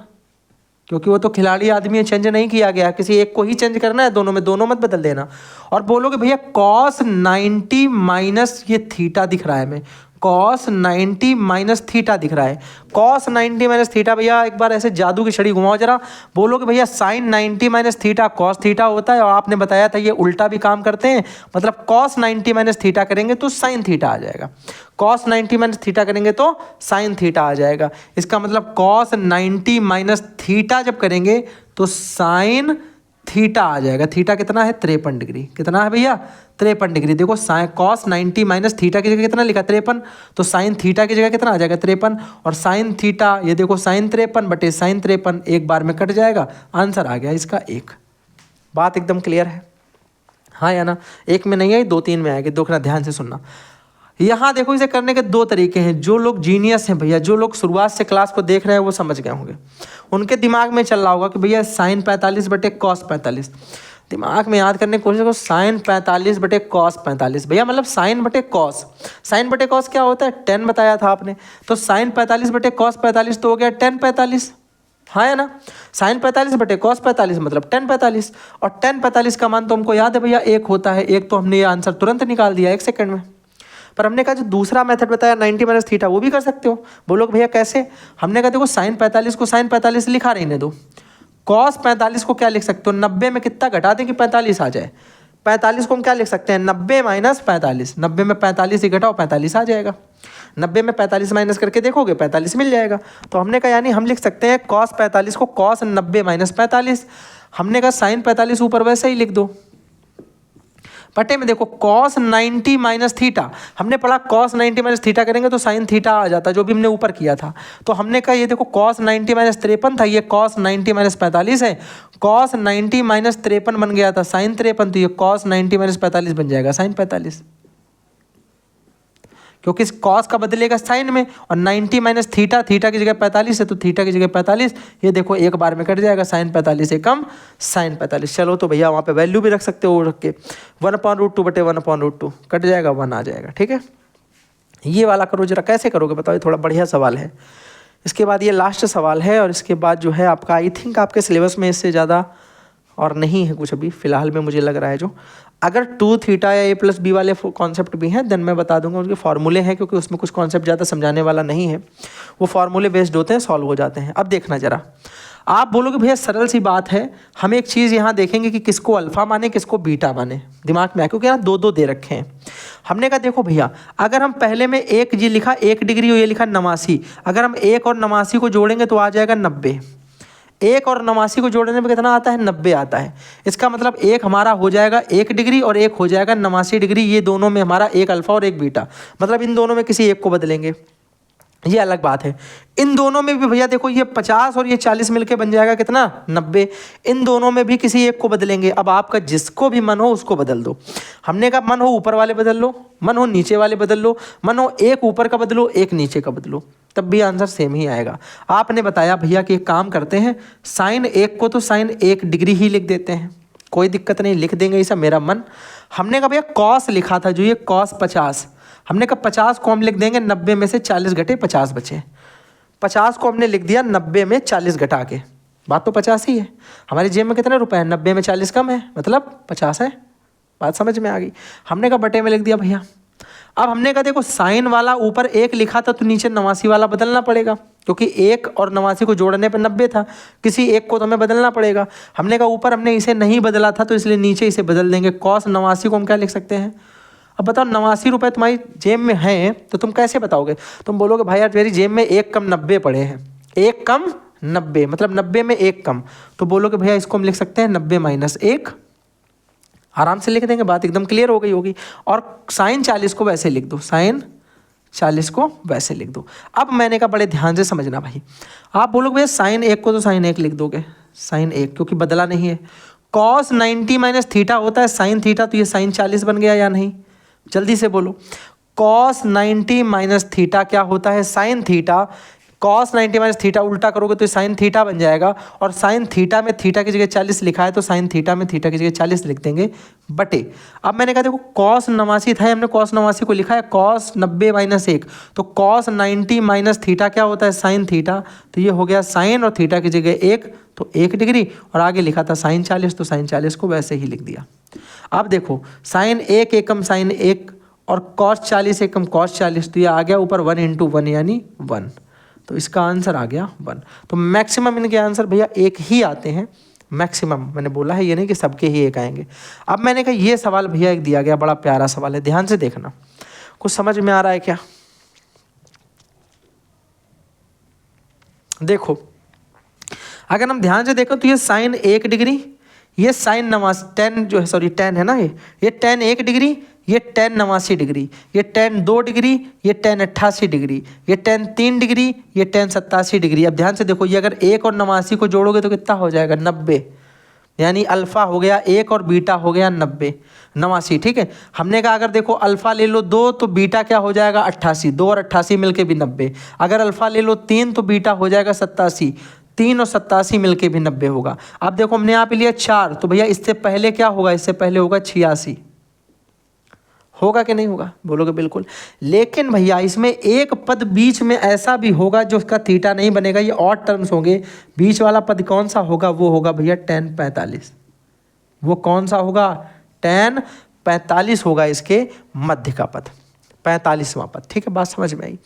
क्योंकि वो तो खिलाड़ी आदमी है, चेंज नहीं किया गया, किसी एक को ही चेंज करना है, दोनों में दोनों मत बदल देना। और बोलोगे भैया कॉस 90 माइनस ये थीटा दिख रहा है, हमें कॉस 90 माइनस थीटा दिख रहा है। कॉस 90 माइनस थीटा, भैया एक बार ऐसे जादू की छड़ी घुमाओ जरा। बोलोगे भैया sine 90 minus theta cos theta होता है, और आपने बताया था ये उल्टा भी काम करते हैं, मतलब कॉस 90 माइनस थीटा करेंगे तो साइन थीटा आ जाएगा, कॉस 90 माइनस थीटा करेंगे तो साइन थीटा आ जाएगा। इसका मतलब कॉस 90 माइनस थीटा जब करेंगे तो साइन थीटा आ जाएगा। थीटा कितना है, 53 डिग्री। कितना है भैया, 53 डिग्री। देखो कॉस 90 माइनस थीटा की जगह कितना लिखा, 53, तो साइन थीटा की जगह कितना आ जाएगा, 53। और साइन थीटा, ये देखो साइन 53 बटे साइन 53 एक बार में कट जाएगा, आंसर आ गया इसका 1। बात एकदम क्लियर है, हाँ या ना? एक में नहीं आई, 2-3 में आएगी, देखना ध्यान से सुनना। यहाँ देखो, इसे करने के 2 तरीके हैं। जो लोग जीनियस हैं भैया, जो लोग शुरुआत से क्लास को देख रहे हैं वो समझ गए होंगे, उनके दिमाग में चल रहा होगा कि भैया साइन 45 बटे कॉस 45। दिमाग में याद करने की कोशिश करो, साइन 45 बटे कॉस 45, भैया मतलब साइन बटे कॉस। साइन बटे कॉस क्या होता है, 10 बताया था आपने, तो साइन 45 बटे कॉस 45 तो हो गया 10 45, हाँ है ना? साइन 45 बटे कॉस 45 मतलब 10 45, और 10 45 का मान तो हमको याद है भैया 1 होता है। 1 तो हमने ये आंसर तुरंत निकाल दिया 1 सेकंड में। पर हमने कहा जो दूसरा मेथड बताया 90 माइनस थीटा, वो भी कर सकते हो। बोलोगे भैया कैसे? हमने कहा देखो साइन 45 को साइन 45 लिखा रहने दो, कॉस 45 को क्या लिख सकते हो, 90 में कितना घटा दें कि 45 आ जाए। 45 को हम क्या लिख सकते हैं, 90 माइनस 45। 90 में 45 ही घटाओ, 45 आ जाएगा। 90 में 45 माइनस करके देखोगे 45 मिल जाएगा। तो हमने कहा यानी हम लिख सकते हैं कॉस 45 को कॉस 90 माइनस 45। हमने कहा साइन 45 ऊपर वैसे ही लिख दो। बटे में देखो cos 90 माइनस थीटा, हमने पढ़ा cos 90 माइनस थीटा करेंगे तो sin थीटा आ जाता, जो भी हमने ऊपर किया था। तो हमने कहा ये देखो cos 90 माइनस 53 था, ये cos 90 माइनस 45 है, cos 90 माइनस 53 बन गया था sin 53, तो ये cos 90 माइनस 45 बन जाएगा sin 45, क्योंकि इस कॉस का बदलेगा साइन में, और 90 माइनस थीटा, थीटा की जगह 45 है तो थीटा की जगह 45, ये देखो एक बार में कट जाएगा, साइन 45 एकम साइन 45। चलो तो भैया वहाँ पे वैल्यू भी रख सकते हो, रख के 1/√2 बटे 1/√2 कट जाएगा, 1 आ जाएगा। ठीक है, ये वाला करो जरा, कैसे करोगे बताओ, ये थोड़ा बढ़िया सवाल है। इसके बाद ये लास्ट सवाल है, और इसके बाद जो है आपका आई थिंक आपके सिलेबस में इससे ज़्यादा और नहीं है कुछ अभी फ़िलहाल में, मुझे लग रहा है। जो अगर 2 थीटा या a+b वाले कॉन्सेप्ट भी हैं देन मैं बता दूंगा, उनके फॉर्मूले हैं, क्योंकि उसमें कुछ कॉन्सेप्ट ज़्यादा समझाने वाला नहीं है, वो फॉर्मूले बेस्ड होते हैं, सॉल्व हो जाते हैं। अब देखना जरा, आप बोलोगे भैया सरल सी बात है, हम एक चीज़ यहाँ देखेंगे कि किसको अल्फ़ा माने किसको बीटा माने, दिमाग में आए, क्योंकि यहाँ 2 दे रखे हैं। हमने कहा देखो भैया, अगर हम पहले में 1 जी लिखा 1 डिग्री और ये लिखा 89, अगर हम 1 और 89 को जोड़ेंगे तो आ जाएगा 90, 1 और 89 को जोड़ने में कितना आता है, 90 आता है। इसका मतलब एक हमारा हो जाएगा 1 डिग्री और एक हो जाएगा 89 डिग्री, ये दोनों में हमारा एक अल्फ़ा और एक बीटा, मतलब इन दोनों में किसी एक को बदलेंगे, ये अलग बात है। इन दोनों में भी भैया देखो ये 50 और ये 40 मिलके बन जाएगा कितना, 90, इन दोनों में भी किसी एक को बदलेंगे। अब आपका जिसको भी मन हो उसको बदल दो। हमने कहा मन हो ऊपर वाले बदल लो, मन हो नीचे वाले बदल लो, मन हो एक ऊपर का बदलो एक नीचे का बदलो, तब भी आंसर सेम ही आएगा। आपने बताया भैया कि एक काम करते हैं, साइन 1 को तो साइन 1 डिग्री ही लिख देते हैं, कोई दिक्कत नहीं, लिख देंगे, ऐसा मेरा मन। हमने कहा भैया कॉस लिखा था जो, ये कॉस 50, हमने कहा 50 को हम लिख देंगे 90 में से 40 घटे 50 बचे, 50 को हमने लिख दिया 90 में 40 घटा के, बात तो 50 ही है। हमारी जेब में कितने रुपए हैं, 90 में 40 कम है, मतलब 50 है, बात समझ में आ गई। हमने कहा बटे में लिख दिया भैया। अब हमने कहा देखो साइन वाला ऊपर 1 लिखा था तो नीचे 89 वाला बदलना पड़ेगा, क्योंकि 1 और 89 को जोड़ने पर 90 था, किसी एक को तो हमें बदलना पड़ेगा। हमने कहा ऊपर हमने इसे नहीं बदला था तो इसलिए नीचे इसे बदल देंगे, कॉस 89 को हम क्या लिख सकते हैं। अब बताओ 89 रुपये तुम्हारी जेब में हैं तो तुम कैसे बताओगे, तुम बोलोगे भाई यार मेरी जेब में 1 कम 90 पड़े हैं, 1 कम 90 मतलब 90 में 1 कम, तो बोलोगे भैया इसको हम लिख सकते हैं 90 माइनस 1, आराम से लिख देंगे, बात एकदम क्लियर हो गई होगी। और साइन 40 को वैसे लिख दो, साइन 40 को वैसे लिख दो। अब मैंने कहा बड़े ध्यान से समझना भाई, आप बोलोगे भैया साइन 1 को तो साइन 1 लिख दोगे, साइन 1 क्योंकि बदला नहीं है। कॉस 90 माइनस थीटा होता है साइन थीटा, तो ये साइन 40 बन गया या नहीं, जल्दी से बोलो। कॉस 90 माइनस थीटा क्या होता है, sine theta, cos 90 minus theta उल्टा करोगे तो साइन थीटा बन जाएगा, और साइन थीटा में थीटा की जगह 40 लिखा है तो साइन थीटा में थीटा की जगह 40 लिख देंगे बटे। अब मैंने कहा देखो कॉस 89 था, हमने कॉस 89 को लिखा है कॉस 90 माइनस 1, तो कॉस 90 माइनस थीटा क्या होता है, साइन थीटा, तो ये हो गया साइन और थीटा की जगह 1 तो 1 डिग्री, और आगे लिखा था साइन 40 तो साइन 40 को वैसे ही लिख दिया। अब देखो साइन 1 एकम साइन 1 और कॉस 40 एकम कॉस 40, तो ये आ गया ऊपर 1 × 1 यानी 1, तो इसका आंसर आ गया 1। तो मैक्सिमम इनके आंसर भैया एक ही आते हैं, मैक्सिमम मैंने बोला है, ये नहीं कि सबके ही एक आएंगे। अब मैंने कहा ये सवाल भैया एक दिया गया, बड़ा प्यारा सवाल है, ध्यान से देखना, कुछ समझ में आ रहा है क्या। देखो अगर हम ध्यान से देखें तो ये साइन 1 डिग्री, ये साइन 10 जो है, सॉरी 10 है ना, ये 10 1 डिग्री, ये 10 89 डिग्री, ये 10 2 डिग्री, ये 10 88 डिग्री, ये 10 3 डिग्री, ये 10 87 डिग्री। अब ध्यान से देखो, ये अगर 1 और 89 को जोड़ोगे तो कितना हो जाएगा, 90, यानी अल्फ़ा हो गया 1 और बीटा हो गया 90 89। ठीक है, हमने कहा अगर देखो अल्फ़ा ले लो 2 तो बीटा क्या हो जाएगा 88, 2 और 88 मिलके भी 90। अगर अल्फ़ा ले लो 3 तो बीटा हो जाएगा 87, 3 और 87 मिलके भी 90 होगा। अब देखो हमने यहाँ पे लिया 4, तो भैया इससे पहले क्या होगा, इससे पहले होगा 86, होगा कि नहीं होगा, बोलोगे बिल्कुल। लेकिन भैया इसमें एक पद बीच में ऐसा भी होगा जो उसका थीटा नहीं बनेगा, ये ऑड टर्म्स होंगे। बीच वाला पद कौन सा होगा, वो होगा भैया tan 45, वो कौन सा होगा, tan 45 होगा इसके मध्य का पद, 45वां पद। ठीक है, बात समझ में आई।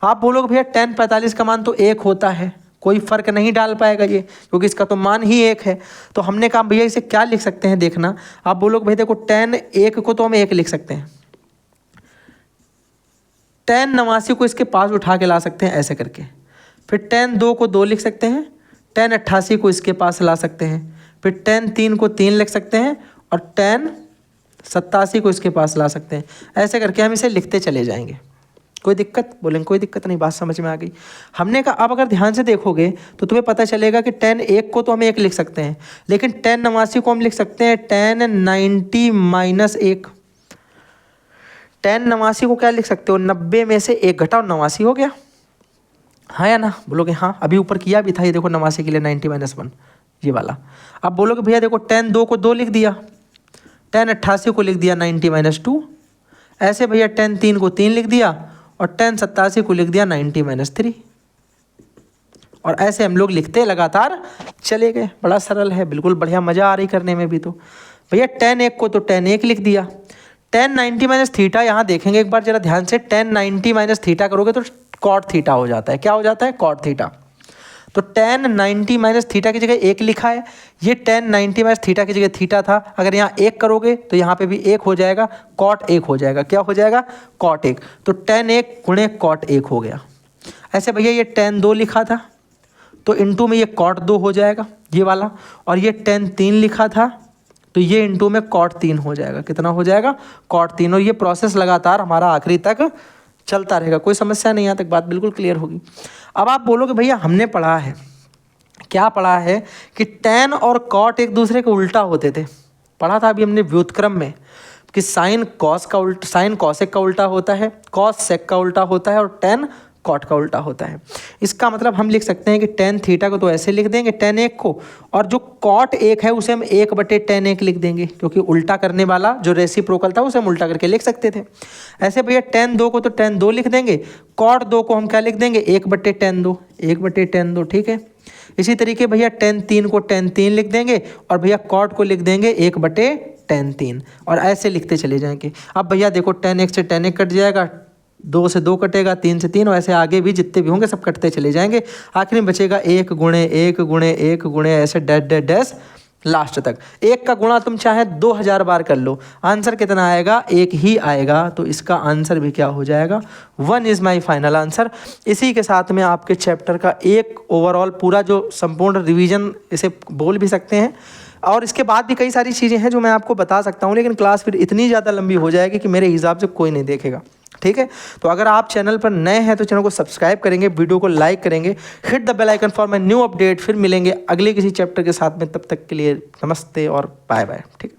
आप बोलोगे भैया tan 45 का मान तो 1 होता है, कोई फर्क नहीं डाल पाएगा ये, क्योंकि इसका तो मान ही 1 है। तो हमने कहा भैया इसे क्या लिख सकते हैं, देखना। आप बोलोगे भैया देखो tan 1 को तो हम 1 लिख सकते हैं, tan 89 को इसके पास उठा के ला सकते हैं ऐसे करके, फिर tan 2 को 2 लिख सकते हैं, tan 88 को इसके पास ला सकते हैं, फिर tan 3 को 3 लिख सकते हैं, और tan 87 को इसके पास ला सकते हैं। ऐसे करके हम इसे लिखते चले जाएंगे। कोई दिक्कत? बोलेंगे कोई दिक्कत नहीं, बात समझ में आ गई। हमने कहा अब अगर ध्यान से देखोगे तो तुम्हें पता चलेगा कि tan 1 को तो हम 1 लिख सकते हैं, लेकिन tan 89 को हम लिख सकते हैं tan 90 माइनस 1। tan 89 को क्या लिख सकते हो? 90 में से 1 घटाओ 89 हो गया, हाँ या ना? बोलोगे हाँ, अभी ऊपर किया भी था ये देखो 89 के लिए 90 माइनस 1 ये वाला। अब बोलोगे भैया देखो tan 2 को 2 लिख दिया, tan 88 को लिख दिया 90 माइनस 2, ऐसे भैया tan 3 को 3 लिख दिया और tan 87 को लिख दिया 90 माइनस 3। और ऐसे हम लोग लिखते लगातार चले गए। बड़ा सरल है, बिल्कुल बढ़िया, मज़ा आ रही करने में भी। तो भैया tan 1 को तो tan 1 लिख दिया, tan 90 माइनस थीटा यहाँ देखेंगे एक बार जरा ध्यान से, tan 90 माइनस थीटा करोगे तो cot थीटा हो जाता है। क्या हो जाता है? cot theta. तो tan 90 माइनस थीटा की जगह 1 लिखा है, ये tan 90 माइनस थीटा की जगह थीटा था। अगर यहाँ 1 करोगे तो यहाँ पे भी 1 हो जाएगा, cot 1 हो जाएगा। क्या हो जाएगा? cot 1। तो tan 1 गुणे cot 1 हो गया। ऐसे भैया ये tan 2 लिखा था तो इंटू में ये cot 2 हो जाएगा ये वाला, और ये tan 3 लिखा था तो ये इंटू में cot 3 हो जाएगा। कितना हो जाएगा? cot 3। और ये प्रोसेस लगातार हमारा आखिरी तक चलता रहेगा, कोई समस्या नहीं, यहाँ तक बात बिल्कुल क्लियर होगी। अब आप बोलोगे भैया हमने पढ़ा है, क्या पढ़ा है कि tan और cot एक दूसरे के उल्टा होते थे। पढ़ा था अभी हमने व्युत्क्रम में कि साइन कॉसेक का उल्टा होता है, कॉस सेक का उल्टा होता है और tan cot का उल्टा होता है। इसका मतलब हम लिख सकते हैं कि tan थीटा को तो ऐसे लिख देंगे tan 1 को, और जो cot 1 है उसे हम 1/tan 1 लिख देंगे, क्योंकि उल्टा करने वाला जो रेसिप्रोकल था उसे हम उल्टा करके लिख सकते थे। ऐसे भैया tan 2 को तो tan 2 लिख देंगे, cot 2 को हम क्या लिख देंगे? 1/tan 2, 1/tan 2, ठीक है। इसी तरीके भैया tan 3 को tan 3 लिख देंगे और भैया cot को लिख देंगे 1/tan 3, और ऐसे लिखते चले जाएंगे। अब भैया देखो tan 1 से tan 1 कट जाएगा, 2 से 2 कटेगा, 3 से 3, और ऐसे आगे भी जितने भी होंगे सब कटते चले जाएंगे। आखिर में बचेगा 1 गुणे 1 गुणे 1 गुणे ऐसे डैश डैश डैश लास्ट तक। 1 का गुणा तुम चाहे 2000 बार कर लो, आंसर कितना आएगा? 1 ही आएगा। तो इसका आंसर भी क्या हो जाएगा? 1 इज़ माई फाइनल आंसर। इसी के साथ में आपके चैप्टर का एक ओवरऑल पूरा जो संपूर्ण रिवीजन इसे बोल भी सकते हैं, और इसके बाद भी कई सारी चीज़ें हैं जो मैं आपको बता सकता हूँ, लेकिन क्लास फिर इतनी ज़्यादा लंबी हो जाएगी कि मेरे हिसाब से कोई नहीं देखेगा, ठीक है। तो अगर आप चैनल पर नए हैं तो चैनल को सब्सक्राइब करेंगे, वीडियो को लाइक करेंगे, hit the bell icon for my new update. फिर मिलेंगे अगले किसी चैप्टर के साथ में, तब तक के लिए नमस्ते और बाय बाय, ठीक है।